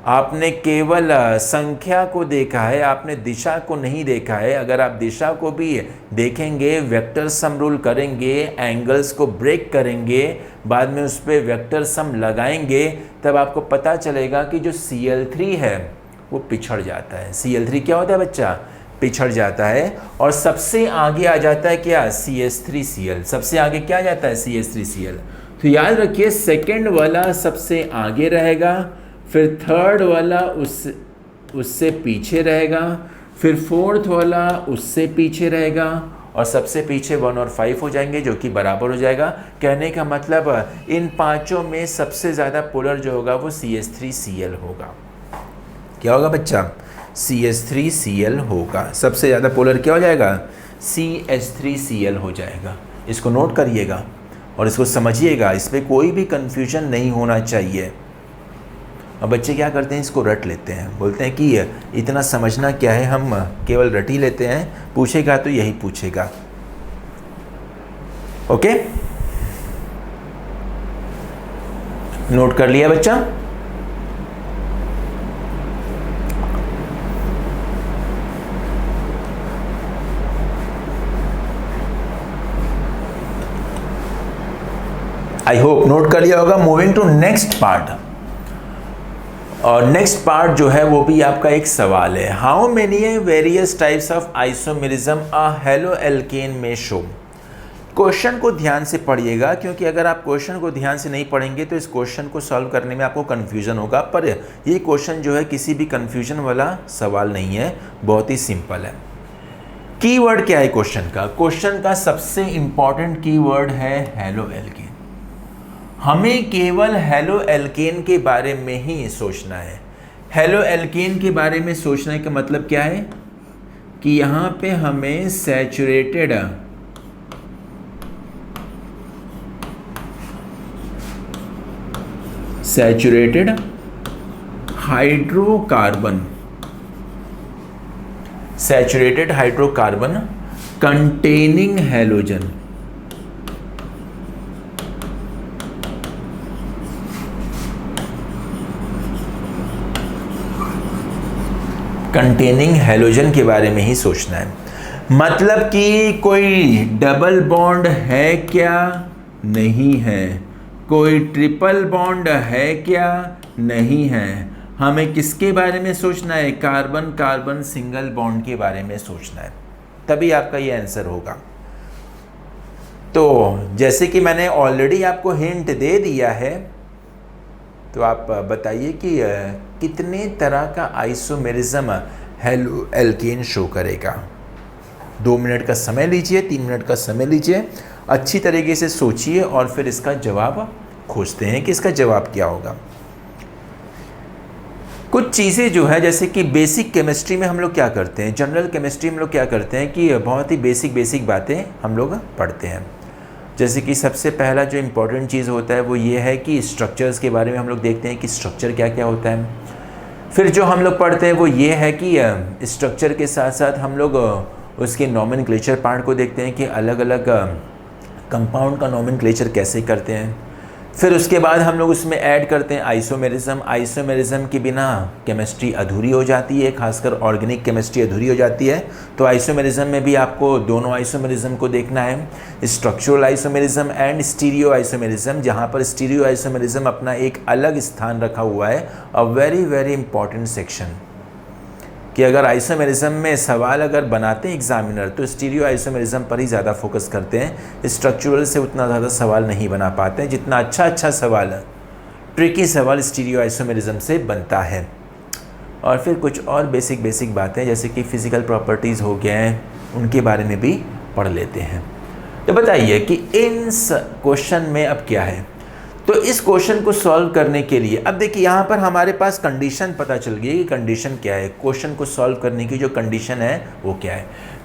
आपने केवल संख्या को देखा है, आपने दिशा को नहीं देखा है। अगर आप दिशा को भी देखेंगे, वेक्टर सम रूल करेंगे, एंगल्स को ब्रेक करेंगे, बाद में उस पर वेक्टर सम लगाएंगे, तब आपको पता चलेगा कि जो Cl3 है वो पिछड़ जाता है। Cl3 क्या होता है बच्चा, पिछड़ जाता है। और सबसे आगे आ जाता है क्या, CH3Cl। सबसे आगे क्या आ जाता है, CH3Cl। तो याद रखिए सेकेंड वाला सबसे आगे रहेगा, फिर थर्ड वाला उससे पीछे रहेगा, फिर फोर्थ वाला उससे पीछे रहेगा, और सबसे पीछे 1 और 5 हो जाएंगे, जो कि बराबर हो जाएगा। कहने का मतलब इन पांचों में सबसे ज़्यादा पोलर जो होगा वो CH3Cl होगा। क्या होगा बच्चा, CH3Cl होगा। सबसे ज़्यादा पोलर क्या हो जाएगा, CH3Cl हो जाएगा। इसको नोट करिएगा और इसको समझिएगा, इस पर कोई भी कन्फ्यूजन नहीं होना चाहिए। अब बच्चे क्या करते हैं, इसको रट लेते हैं, बोलते हैं कि इतना समझना क्या है, हम केवल रट ही लेते हैं, पूछेगा तो यही पूछेगा। ओके, नोट कर लिया बच्चा। नोट कर लिया होगा। मूविंग टू नेक्स्ट पार्ट, और नेक्स्ट पार्ट जो है वो भी आपका एक सवाल है। How many various types of isomerism a halo alkane में शो। क्वेश्चन को ध्यान से पढ़िएगा, क्योंकि अगर आप क्वेश्चन को ध्यान से नहीं पढ़ेंगे तो इस क्वेश्चन को सॉल्व करने में आपको कन्फ्यूजन होगा। पर ये क्वेश्चन जो है किसी भी कन्फ्यूजन वाला सवाल नहीं है, बहुत ही सिंपल है। कीवर्ड क्या है क्वेश्चन का? क्वेश्चन का सबसे इंपॉर्टेंट कीवर्ड है हेलो एल्केन। हमें केवल हेलो एल्केन के बारे में ही सोचना है। हेलो एल्केन के बारे में सोचने का मतलब क्या है कि यहाँ पे हमें सैचुरेटेड हाइड्रोकार्बन कंटेनिंग हैलोजन, के बारे में ही सोचना है। मतलब कि कोई डबल बॉन्ड है क्या? नहीं है। कोई ट्रिपल बॉन्ड है क्या? नहीं है। हमें किसके बारे में सोचना है? कार्बन कार्बन सिंगल बॉन्ड के बारे में सोचना है, तभी आपका ये आंसर होगा। तो जैसे कि मैंने ऑलरेडी आपको हिंट दे दिया है, तो आप बताइए कि कितने तरह का आइसोमेरिज्म हेलो एल्केन शो करेगा। 2 मिनट का समय लीजिए, 3 मिनट का समय लीजिए, अच्छी तरीके से सोचिए और फिर इसका जवाब खोजते हैं कि इसका जवाब क्या होगा। कुछ चीज़ें जो है, जैसे कि बेसिक केमिस्ट्री में हम लोग क्या करते हैं, जनरल केमिस्ट्री में हम लोग क्या करते हैं कि बहुत ही बेसिक बातें हम लोग पढ़ते हैं। जैसे कि सबसे पहला जो इम्पोर्टेंट चीज़ होता है वो ये है कि स्ट्रक्चर्स के बारे में हम लोग देखते हैं कि स्ट्रक्चर क्या क्या होता है। फिर जो हम लोग पढ़ते हैं वो ये है कि स्ट्रक्चर के साथ साथ हम लोग उसके नॉमेनक्लेचर पार्ट को देखते हैं कि अलग अलग कंपाउंड का नॉमेनक्लेचर कैसे करते हैं। फिर उसके बाद हम लोग उसमें ऐड करते हैं आइसोमेरिज्म। आइसोमेरिज्म के बिना केमिस्ट्री अधूरी हो जाती है, खासकर ऑर्गेनिक केमिस्ट्री अधूरी हो जाती है। तो आइसोमेरिज्म में भी आपको दोनों आइसोमेरिज्म को देखना है, structural isomerism and stereo isomerism, जहाँ पर स्टीरियो आइसोमेरिज्म अपना एक अलग स्थान रखा हुआ है। अ वेरी इंपॉर्टेंट सेक्शन कि अगर आइसोमेरिज्म में सवाल अगर बनाते हैं एग्जामिनर तो स्टीरियो आइसोमेरिज्म पर ही ज़्यादा फोकस करते हैं, स्ट्रक्चरल से उतना ज़्यादा सवाल नहीं बना पाते हैं। जितना अच्छा सवाल ट्रिकी सवाल स्टीरियो आइसोमेरिज्म से बनता है। और फिर कुछ और बेसिक बातें जैसे कि फिज़िकल प्रॉपर्टीज़ हो गए हैं, उनके बारे में भी पढ़ लेते हैं। तो बताइए कि इन क्वेश्चन में अब क्या है। तो इस क्वेश्चन को सॉल्व करने के लिए अब देखिए यहाँ पर हमारे पास कंडीशन पता चल गई कि कंडीशन क्या है, क्वेश्चन को सॉल्व करने की जो कंडीशन है वो क्या है।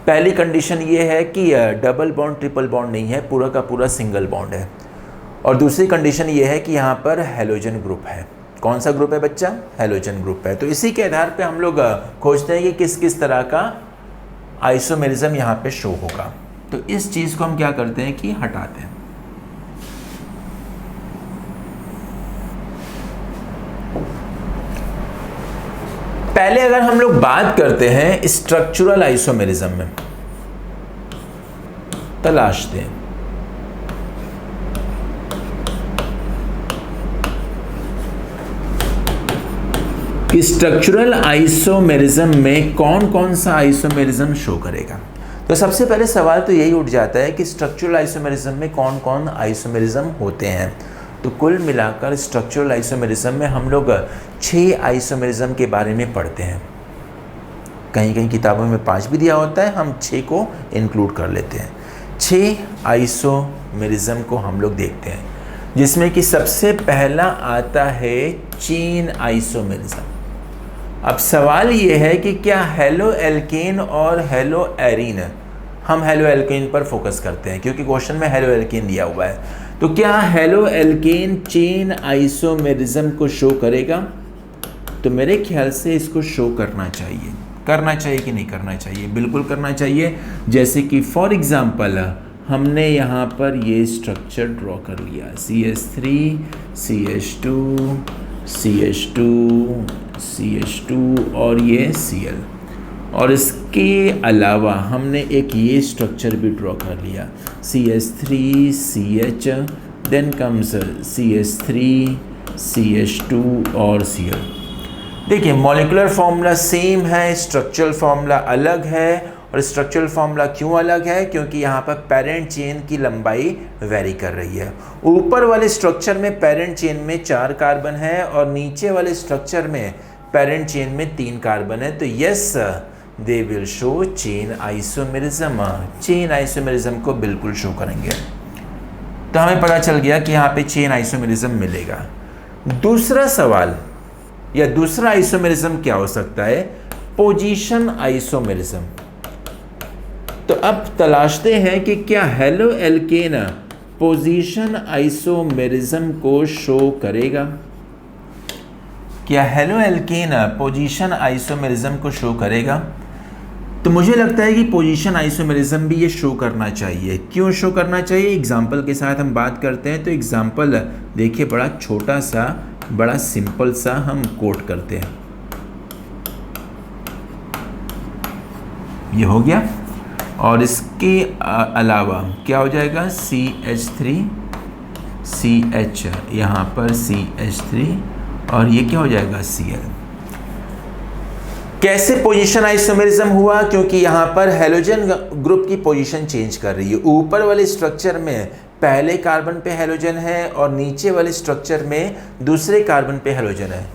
पहली कंडीशन ये है कि डबल बॉन्ड ट्रिपल बॉन्ड नहीं है, पूरा का पूरा सिंगल बॉन्ड है। और दूसरी कंडीशन ये है कि यहाँ पर हैलोजन ग्रुप है। कौन सा ग्रुप है बच्चा? हैलोजन ग्रुप है। तो इसी के आधार पर हम लोग खोजते हैं कि किस किस तरह का आइसोमेरिज्म यहाँ पर शो होगा। तो इस चीज़ को हम क्या करते हैं कि हटाते हैं। पहले अगर हम लोग बात करते हैं स्ट्रक्चरल आइसोमेरिज्म में, तलाशते हैं कि स्ट्रक्चरल आइसोमेरिज्म में कौन कौन सा आइसोमेरिज्म शो करेगा। तो सबसे पहले सवाल तो यही उठ जाता है कि स्ट्रक्चरल आइसोमेरिज्म में कौन कौन आइसोमेरिज्म होते हैं। तो कुल मिलाकर स्ट्रक्चरल आइसोमेरिज्म में हम लोग 6 आइसोमेरिज्म के बारे में पढ़ते हैं। कहीं कहीं किताबों में 5 भी दिया होता है, हम 6 को इंक्लूड कर लेते हैं। 6 आइसोमेरिज्म को हम लोग देखते हैं, जिसमें कि सबसे पहला आता है चेन आइसोमेरिज्म। अब सवाल ये है कि क्या हेलो एल्केन और हेलो एरीन, हम हेलो एल्केन पर फोकस करते हैं क्योंकि क्वेश्चन में हेलो एल्केन दिया हुआ है। तो क्या हेलो एल्केन चेन आइसोमेरिज्म को शो करेगा? तो मेरे ख्याल से इसको शो करना चाहिए कि नहीं करना चाहिए? बिल्कुल करना चाहिए। जैसे कि फॉर एग्जांपल हमने यहाँ पर ये स्ट्रक्चर ड्रॉ कर लिया, CH3 CH2 CH2 CH2 और ये Cl, और इसके अलावा हमने एक ये स्ट्रक्चर भी ड्रॉ कर लिया, CH3 CH then comes CH3, CH2 और Cl। देखिए मॉलिक्यूलर फार्मूला सेम है, स्ट्रक्चरल फार्मूला अलग है। और स्ट्रक्चरल फार्मूला क्यों अलग है? क्योंकि यहाँ पर पेरेंट चेन की लंबाई वेरी कर रही है। ऊपर वाले स्ट्रक्चर में पेरेंट चेन में 4 कार्बन है और नीचे वाले स्ट्रक्चर में पेरेंट चेन में 3 कार्बन है। तो yes they will show chain isomerism, chain isomerism को बिल्कुल शो करेंगे। तो हमें पता चल गया कि यहाँ पे चेन आइसोमेरिज्म मिलेगा। दूसरा सवाल या दूसरा आइसोमेरिज्म क्या हो सकता है? Position isomerism. तो अब तलाशते हैं कि क्या हेलो एल्केन पोजीशन आइसोमेरिज्म को शो करेगा। क्या हेलो एल्केन पोजीशन आइसोमेरिज्म को शो करेगा? तो मुझे लगता है कि पोजीशन आइसोमेरिज्म भी ये शो करना चाहिए। क्यों शो करना चाहिए? एग्जाम्पल के साथ हम बात करते हैं। तो एग्जाम्पल देखिए, बड़ा छोटा सा, बड़ा सिंपल सा हम कोट करते हैं। ये हो गया। और इसके अलावा क्या हो जाएगा? CH3, CH, यहाँ पर CH3 और ये क्या हो जाएगा? Cl। कैसे पोजीशन आइसोमेरिज्म हुआ? क्योंकि यहाँ पर हेलोजन ग्रुप की पोजीशन चेंज कर रही है। ऊपर वाले स्ट्रक्चर में पहले कार्बन पे हेलोजन है और नीचे वाले स्ट्रक्चर में दूसरे कार्बन पे हेलोजन है।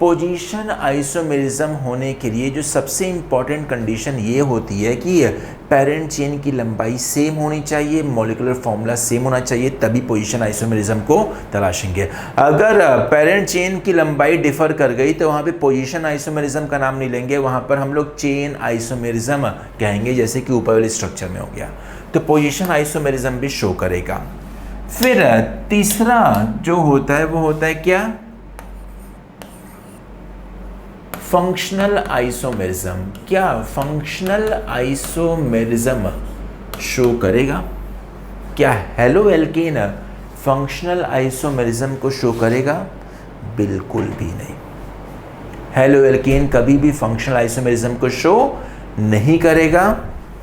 पोजीशन आइसोमेरिज्म होने के लिए जो सबसे इम्पॉर्टेंट कंडीशन ये होती है कि पेरेंट चेन की लंबाई सेम होनी चाहिए, मॉलिक्यूलर फॉर्मूला सेम होना चाहिए, तभी पोजीशन आइसोमेरिज्म को तलाशेंगे। अगर पेरेंट चेन की लंबाई डिफर कर गई तो वहाँ पे पोजीशन आइसोमेरिज्म का नाम नहीं लेंगे, वहाँ पर हम लोग चेन आइसोमेरिज्म कहेंगे, जैसे कि ऊपर वाले स्ट्रक्चर में हो गया। तो पोजीशन आइसोमेरिज्म भी शो करेगा। फिर तीसरा जो होता है वो होता है क्या? Functional isomerism. क्या फंक्शनल आइसोमेरिज्म शो करेगा? क्या हेलो एल्केन फंक्शनल आइसोमेरिज्म को शो करेगा? बिल्कुल भी नहीं। हेलो एल्केन कभी भी फंक्शनल आइसोमेरिज्म को शो नहीं करेगा,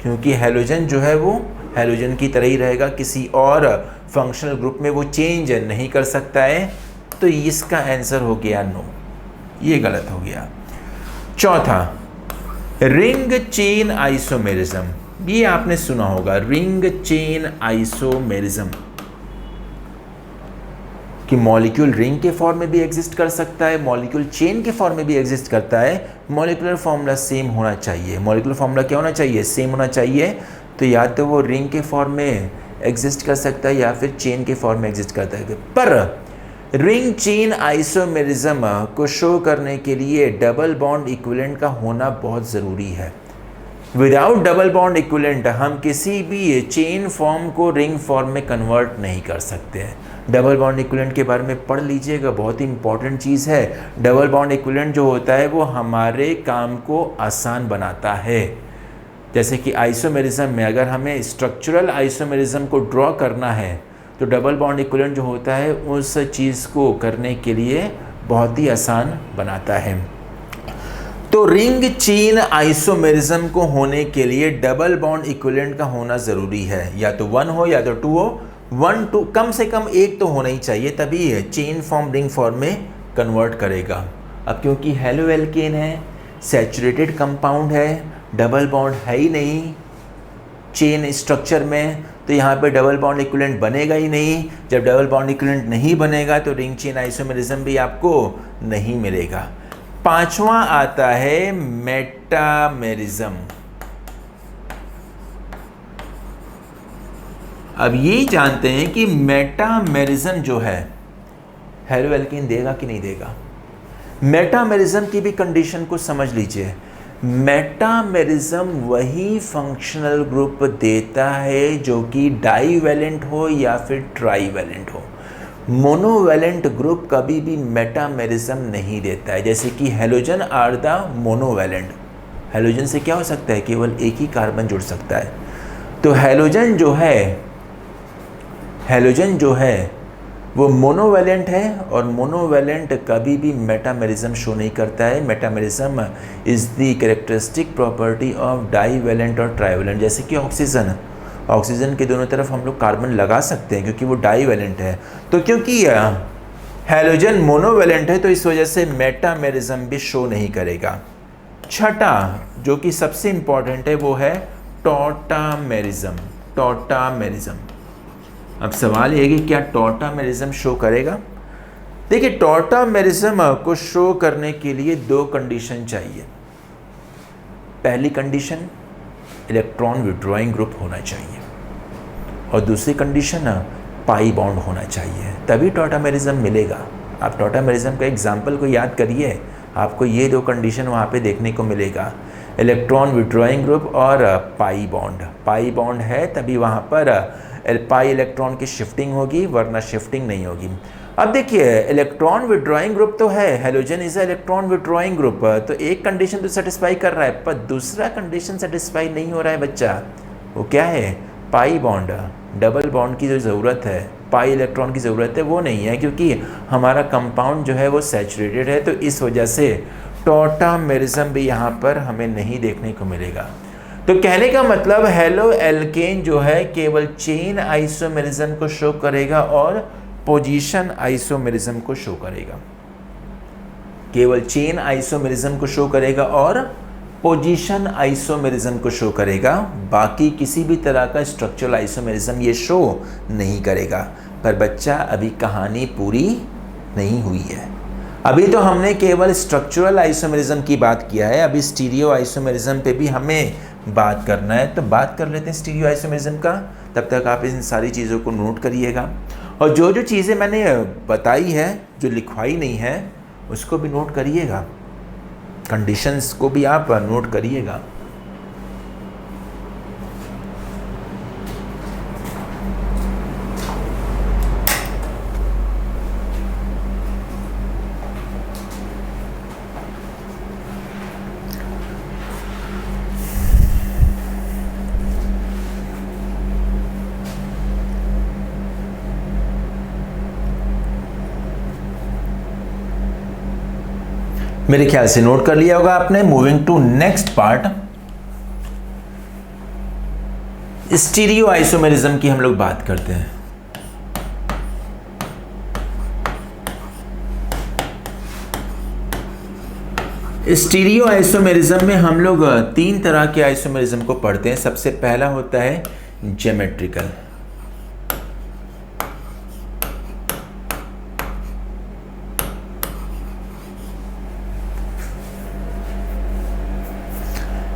क्योंकि हेलोजन जो है वो हेलोजन की तरह ही रहेगा, किसी और फंक्शनल ग्रुप में वो चेंज नहीं कर सकता है। तो इसका आंसर हो गया नो, ये गलत हो गया। चौथा, रिंग चेन आइसोमेरिज्म। ये आपने सुना होगा, रिंग चेन आइसोमेरिज्म, कि मॉलिक्यूल रिंग के फॉर्म में भी एग्जिस्ट कर सकता है, मॉलिक्यूल चेन के फॉर्म में भी एग्जिस्ट करता है। मॉलिक्यूलर फॉर्मूला सेम होना चाहिए। मॉलिक्यूलर फॉर्मूला क्या होना चाहिए? सेम होना चाहिए। तो या तो वो रिंग के फॉर्म में एग्जिस्ट कर सकता है या फिर चेन के फॉर्म में एग्जिस्ट करता है। पर रिंग चेन आइसोमेरिज्म को शो करने के लिए डबल बॉन्ड इक्विवेलेंट का होना बहुत ज़रूरी है। विदाउट डबल बॉन्ड इक्विवेलेंट हम किसी भी चेन फॉर्म को रिंग फॉर्म में कन्वर्ट नहीं कर सकते हैं। डबल बॉन्ड इक्विवेलेंट के बारे में पढ़ लीजिएगा, बहुत ही इंपॉर्टेंट चीज़ है। डबल बॉन्ड इक्विवेलेंट जो होता है वो हमारे काम को आसान बनाता है। जैसे कि आइसोमेरिज्म में अगर हमें स्ट्रक्चरल आइसोमेरिज्म को ड्रॉ करना है तो डबल बॉन्ड इक्विवेलेंट जो होता है उस चीज़ को करने के लिए बहुत ही आसान बनाता है। तो रिंग चेन आइसोमेरिज्म को होने के लिए डबल बॉन्ड इक्विवेलेंट का होना ज़रूरी है। या तो 1 हो या तो 2 हो। 1, 2 कम से कम एक तो होना ही चाहिए, तभी चेन फॉर्म रिंग फॉर्म में कन्वर्ट करेगा। अब क्योंकि हेलो एल्केन है, सैचुरेटेड कंपाउंड है, डबल बॉन्ड है ही नहीं चेन स्ट्रक्चर में, तो यहाँ पे डबल बॉन्ड इक्विवेलेंट बनेगा ही नहीं। जब डबल बॉन्ड इक्विवेलेंट नहीं बनेगा तो रिंग चेन आइसोमेरिज्म भी आपको नहीं मिलेगा। पांचवा आता है मेटामेरिज्म। अब ये जानते हैं कि मेटामेरिज्म जो है हेलो एल्केन देगा कि नहीं देगा। मेटामेरिज्म की भी कंडीशन को समझ लीजिए। मेटामेरिज्म वही फंक्शनल ग्रुप देता है जो कि डाईवैलेंट हो या फिर ट्राईवैलेंट हो। मोनोवैलेंट ग्रुप कभी भी मेटामेरिज्म नहीं देता है। जैसे कि halogen are the monovalent. Halogen से क्या हो सकता है? केवल एक ही कार्बन जुड़ सकता है। तो हेलोजन जो है वो मोनोवैलेंट है और मोनोवैलेंट कभी भी मेटामेरिज्म शो नहीं करता है। Metamerism is the characteristic property of divalent और ट्राईवैलेंट। जैसे कि ऑक्सीजन ऑक्सीजन के दोनों तरफ हम लोग कार्बन लगा सकते हैं क्योंकि वो डाईवैलेंट है। तो क्योंकि हैलोजन मोनोवैलेंट है तो इस वजह से मेटामेरिज्म भी शो नहीं करेगा। छठा जो कि सबसे इंपॉर्टेंट है वो है टॉटामेरिज्म। टॉटामेरिज्म, अब सवाल ये है कि क्या टॉटामेरिज्म शो करेगा। देखिए, टॉटामेरिज्म को शो करने के लिए दो कंडीशन चाहिए। पहली कंडीशन, इलेक्ट्रॉन विड्रॉइंग ग्रुप होना चाहिए, और दूसरी कंडीशन पाई बॉन्ड होना चाहिए, तभी टॉटामेरिज्म मिलेगा। आप टॉटामेरिज्म का एग्जाम्पल को याद करिए, आपको ये दो कंडीशन वहाँ पे देखने को मिलेगा, इलेक्ट्रॉन विड्रॉइंग ग्रुप और पाई बॉन्ड। पाई बॉन्ड है तभी वहाँ पर पाई इलेक्ट्रॉन की शिफ्टिंग होगी, वरना शिफ्टिंग नहीं होगी। अब देखिए, इलेक्ट्रॉन विड्रॉइंग ग्रुप तो है, halogen is a electron withdrawing group, तो एक कंडीशन तो सेटिस्फाई कर रहा है, पर दूसरा कंडीशन सेटिस्फाई नहीं हो रहा है बच्चा। वो क्या है? पाई बॉन्ड, डबल बॉन्ड की जो ज़रूरत है, पाई इलेक्ट्रॉन की ज़रूरत है, वो नहीं है, क्योंकि हमारा कंपाउंड जो है वो सैचुरेटेड है। तो इस वजह से टॉटामेरिज्म भी यहाँ पर हमें नहीं देखने को मिलेगा। तो कहने का मतलब हेलो एल्केन जो है केवल चेन आइसोमेरिज्म को शो करेगा और पोजीशन आइसोमेरिज्म को शो करेगा। केवल चेन आइसोमेरिज्म को शो करेगा और पोजीशन आइसोमेरिज्म को शो करेगा, बाकी किसी भी तरह का स्ट्रक्चरल आइसोमेरिज्म ये शो नहीं करेगा। पर बच्चा, अभी कहानी पूरी नहीं हुई है। अभी तो हमने केवल स्ट्रक्चरल आइसोमेरिज्म की बात किया है, अभी स्टीरियो आइसोमेरिज्म पे भी हमें बात करना है। तो बात कर लेते हैं स्टीरियो आइसोमेरिज्म का। तब तक आप इन सारी चीज़ों को नोट करिएगा, और जो जो चीज़ें मैंने बताई है, जो लिखवाई नहीं है, उसको भी नोट करिएगा, कंडीशंस को भी आप नोट करिएगा। मेरे ख्याल से नोट कर लिया होगा आपने। Moving to next part, stereoisomerism की हम लोग बात करते हैं। स्टीरियो आइसोमेरिज्म में हम लोग तीन तरह के आइसोमेरिज्म को पढ़ते हैं। सबसे पहला होता है ज्योमेट्रिकल।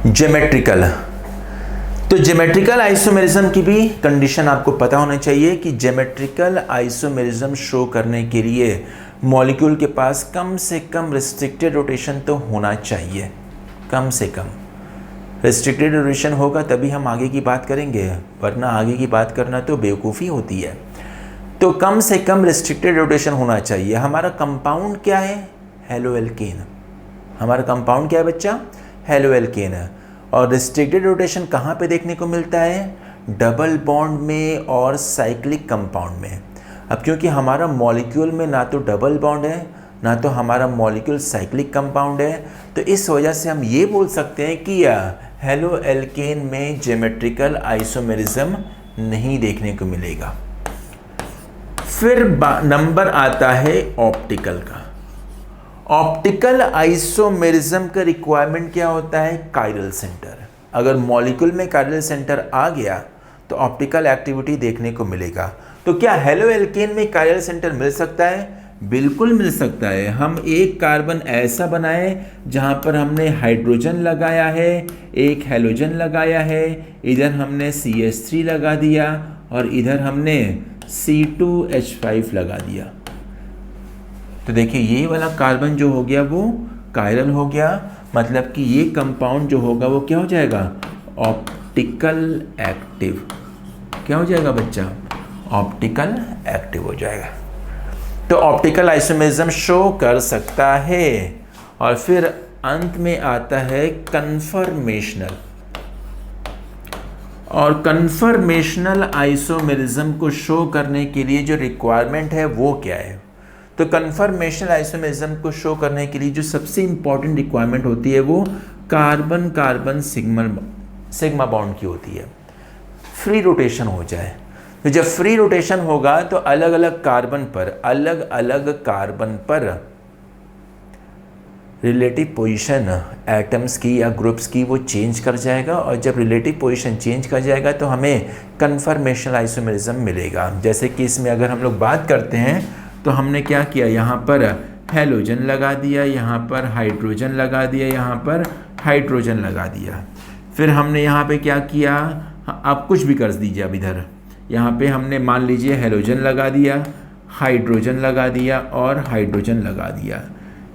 ज्योमेट्रिकल, तो ज्योमेट्रिकल आइसोमेरिज्म की भी कंडीशन आपको पता होना चाहिए कि ज्योमेट्रिकल आइसोमेरिज्म शो करने के लिए मॉलिक्यूल के पास कम से कम रिस्ट्रिक्टेड रोटेशन तो होना चाहिए। कम से कम रिस्ट्रिक्टेड रोटेशन होगा तभी हम आगे की बात करेंगे, वरना आगे की बात करना तो बेवकूफ़ी होती है। तो कम से कम रिस्ट्रिक्टेड रोटेशन होना चाहिए। हमारा कंपाउंड क्या है? Halo alkane. हमारा कंपाउंड क्या है बच्चा? हेलो एल्केन है। और रिस्ट्रिक्टेड रोटेशन कहाँ पे देखने को मिलता है? डबल बॉन्ड में और साइक्लिक कंपाउंड में। अब क्योंकि हमारा मॉलिक्यूल में ना तो डबल बॉन्ड है, ना तो हमारा मॉलिक्यूल साइक्लिक कंपाउंड है, तो इस वजह से हम ये बोल सकते हैं कि हेलो एल्केन में ज्योमेट्रिकल आइसोमेरिज्म नहीं देखने को मिलेगा। फिर नंबर आता है ऑप्टिकल का। ऑप्टिकल आइसोमेरिज्म का रिक्वायरमेंट क्या होता है? Chiral centre. अगर मॉलिक्यूल में कायरल सेंटर आ गया तो ऑप्टिकल एक्टिविटी देखने को मिलेगा। तो क्या हेलो एल्केन में कायरल सेंटर मिल सकता है? बिल्कुल मिल सकता है। हम एक कार्बन ऐसा बनाए जहां पर हमने हाइड्रोजन लगाया है, एक हेलोजन लगाया है, इधर हमने CH3 लगा दिया और इधर हमने C2H5 लगा दिया। तो देखिए, ये वाला कार्बन जो हो गया वो कायरल हो गया, मतलब कि ये कंपाउंड जो होगा वो क्या हो जाएगा? Optical active. क्या हो जाएगा बच्चा? ऑप्टिकल एक्टिव हो जाएगा। तो ऑप्टिकल आइसोमेरिज्म शो कर सकता है। और फिर अंत में आता है कन्फर्मेशनल। और कन्फर्मेशनल आइसोमेरिज्म को शो करने के लिए जो रिक्वायरमेंट है वो क्या है? तो कन्फर्मेशनल आइसोमेरिज्म को शो करने के लिए जो सबसे इंपॉर्टेंट रिक्वायरमेंट होती है वो कार्बन कार्बन सिग्मा बॉन्ड की होती है। फ्री रोटेशन हो जाए। तो जब फ्री रोटेशन होगा तो अलग अलग कार्बन पर रिलेटिव पोजीशन एटम्स की या ग्रुप्स की वो चेंज कर जाएगा, और जब रिलेटिव पोजीशन चेंज कर जाएगा तो हमें कन्फर्मेशनल आइसोमेरिज्म मिलेगा। जैसे कि इसमें अगर हम लोग बात करते हैं तो हमने क्या किया, यहाँ पर हेलोजन लगा दिया, यहाँ पर हाइड्रोजन लगा दिया, यहाँ पर हाइड्रोजन लगा दिया। फिर हमने यहाँ पे क्या किया, आप कुछ भी कर दीजिए। अब इधर यहाँ पे हमने मान लीजिए हेलोजन लगा दिया, हाइड्रोजन लगा दिया और हाइड्रोजन लगा दिया।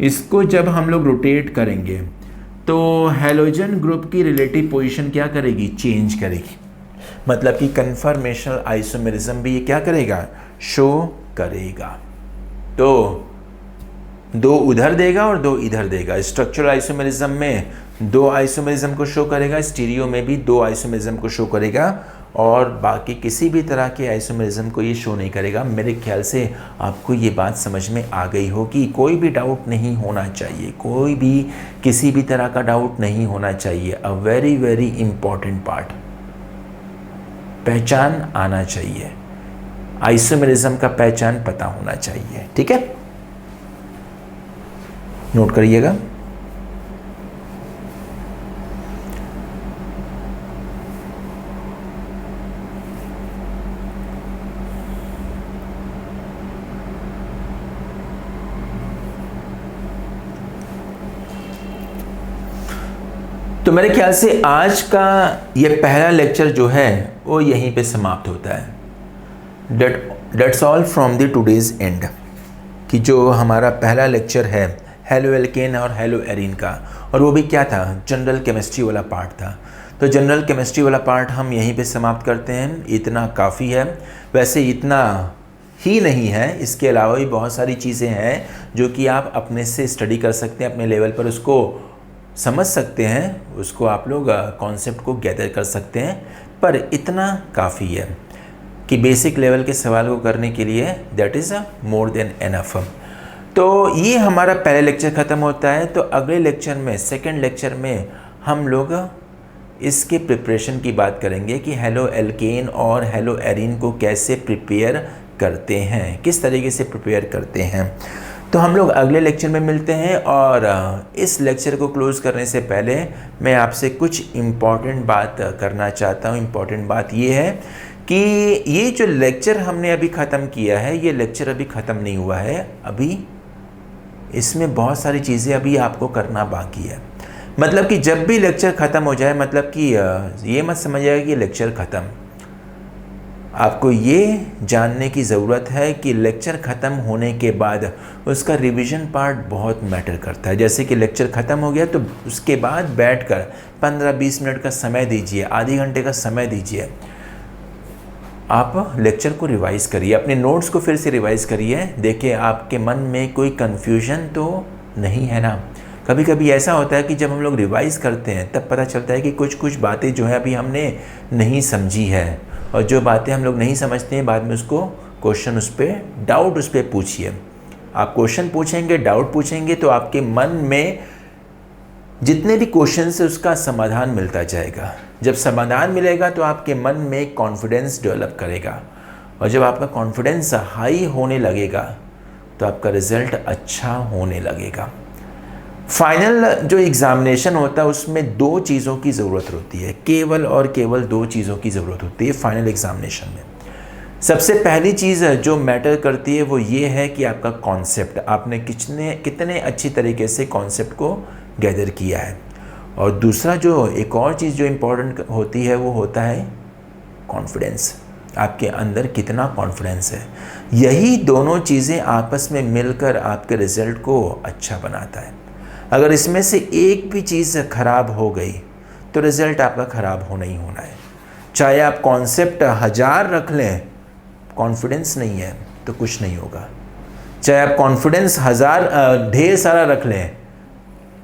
इसको जब हम लोग रोटेट करेंगे तो हेलोजन ग्रुप की रिलेटिव पोजीशन क्या करेगी, चेंज करेगी। मतलब कि कन्फर्मेशनल आइसोमेरिज्म भी ये क्या करेगा, शो करेगा। तो 2 उधर देगा और 2 इधर देगा। स्ट्रक्चरल आइसोमेरिज्म में 2 आइसोमेरिज्म को शो करेगा, स्टीरियो में भी 2 आइसोमेरिज्म को शो करेगा, और बाकी किसी भी तरह के आइसोमेरिज्म को ये शो नहीं करेगा। मेरे ख्याल से आपको ये बात समझ में आ गई होगी। कोई भी डाउट नहीं होना चाहिए, कोई भी किसी भी तरह का डाउट नहीं होना चाहिए। A very very important part, पहचान आना चाहिए, आइसोमेरिज्म का पहचान पता होना चाहिए। ठीक है, नोट करिएगा। तो मेरे ख्याल से आज का ये पहला लेक्चर जो है वो यहीं पे समाप्त होता है। That's all from the today's and, कि जो हमारा पहला लेक्चर है हेलो एल्केन और हेलो एरीन का, और वो भी क्या था, जनरल केमिस्ट्री वाला पार्ट था। तो जनरल केमिस्ट्री वाला पार्ट हम यहीं पे समाप्त करते हैं। इतना काफ़ी है। वैसे इतना ही नहीं है, इसके अलावा भी बहुत सारी चीज़ें हैं जो कि आप अपने से स्टडी कर सकते हैं, अपने लेवल पर उसको समझ सकते हैं, उसको आप लोग कॉन्सेप्ट को गैदर कर सकते हैं। पर इतना काफ़ी है कि बेसिक लेवल के सवाल को करने के लिए that is more than enough. तो ये हमारा पहला लेक्चर ख़त्म होता है। तो अगले लेक्चर में, सेकंड लेक्चर में, हम लोग इसके प्रिपरेशन की बात करेंगे कि हेलो एल्केन और हेलो एरीन को कैसे प्रिपेयर करते हैं, किस तरीके से प्रिपेयर करते हैं। तो हम लोग अगले लेक्चर में मिलते हैं। और इस लेक्चर को क्लोज़ करने से पहले मैं आपसे कुछ इम्पॉर्टेंट बात करना चाहता हूँ। इम्पॉर्टेंट बात ये है कि ये जो लेक्चर हमने अभी ख़त्म किया है, ये लेक्चर अभी ख़त्म नहीं हुआ है। अभी इसमें बहुत सारी चीज़ें अभी आपको करना बाकी है। मतलब कि जब भी लेक्चर ख़त्म हो जाए, मतलब कि ये मत समझिएगा कि लेक्चर ख़त्म। आपको ये जानने की ज़रूरत है कि लेक्चर ख़त्म होने के बाद उसका रिवीजन पार्ट बहुत मैटर करता है। जैसे कि लेक्चर ख़त्म हो गया तो उसके बाद बैठकर 15-20 मिनट का समय दीजिए, आधे घंटे का समय दीजिए, आप लेक्चर को रिवाइज करिए, अपने नोट्स को फिर से रिवाइज करिए। देखिए आपके मन में कोई कन्फ्यूजन तो नहीं है ना। कभी कभी ऐसा होता है कि जब हम लोग रिवाइज करते हैं तब पता चलता है कि कुछ बातें जो है अभी हमने नहीं समझी है, और जो बातें हम लोग नहीं समझते हैं बाद में उसको क्वेश्चन उस पर डाउट उस पर पूछिए। आप क्वेश्चन पूछेंगे, डाउट पूछेंगे तो आपके मन में जितने भी क्वेश्चन से उसका समाधान मिलता जाएगा। जब समाधान मिलेगा तो आपके मन में कॉन्फिडेंस डेवलप करेगा, और जब आपका कॉन्फिडेंस हाई होने लगेगा तो आपका रिज़ल्ट अच्छा होने लगेगा। फाइनल जो एग्ज़ामिनेशन होता है उसमें 2 चीज़ों की ज़रूरत होती है, केवल और केवल 2 चीज़ों की ज़रूरत होती है फाइनल एग्ज़ामिनेशन में। सबसे पहली चीज़ जो मैटर करती है वो ये है कि आपका कॉन्सेप्ट, आपने कितने अच्छी तरीके से कॉन्सेप्ट को गैदर किया है। और दूसरा जो एक और चीज़ जो इम्पोर्टेंट होती है वो होता है कॉन्फिडेंस, आपके अंदर कितना कॉन्फिडेंस है। यही दोनों चीज़ें आपस में मिलकर आपके रिज़ल्ट को अच्छा बनाता है। अगर इसमें से एक भी चीज़ ख़राब हो गई तो रिज़ल्ट आपका ख़राब होना ही होना है। चाहे आप कॉन्सेप्ट 1000 रख लें, कॉन्फिडेंस नहीं है तो कुछ नहीं होगा। चाहे आप कॉन्फिडेंस ढेर सारा रख लें,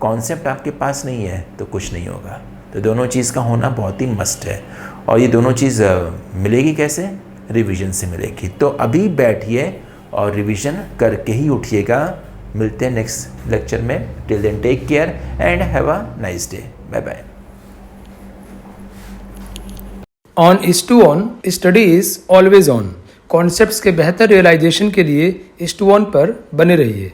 कॉन्सेप्ट आपके पास नहीं है तो कुछ नहीं होगा। तो दोनों चीज़ का होना बहुत ही मस्ट है। और ये दोनों चीज़ मिलेगी कैसे? रिवीजन से मिलेगी। तो अभी बैठिए और रिवीजन करके ही उठिएगा। मिलते हैं नेक्स्ट लेक्चर में। Till then take care and have a nice day. Bye bye. On IS2ON study is always on. Concepts के बेहतर रियलाइजेशन के लिए IS2ON पर बने रहिए।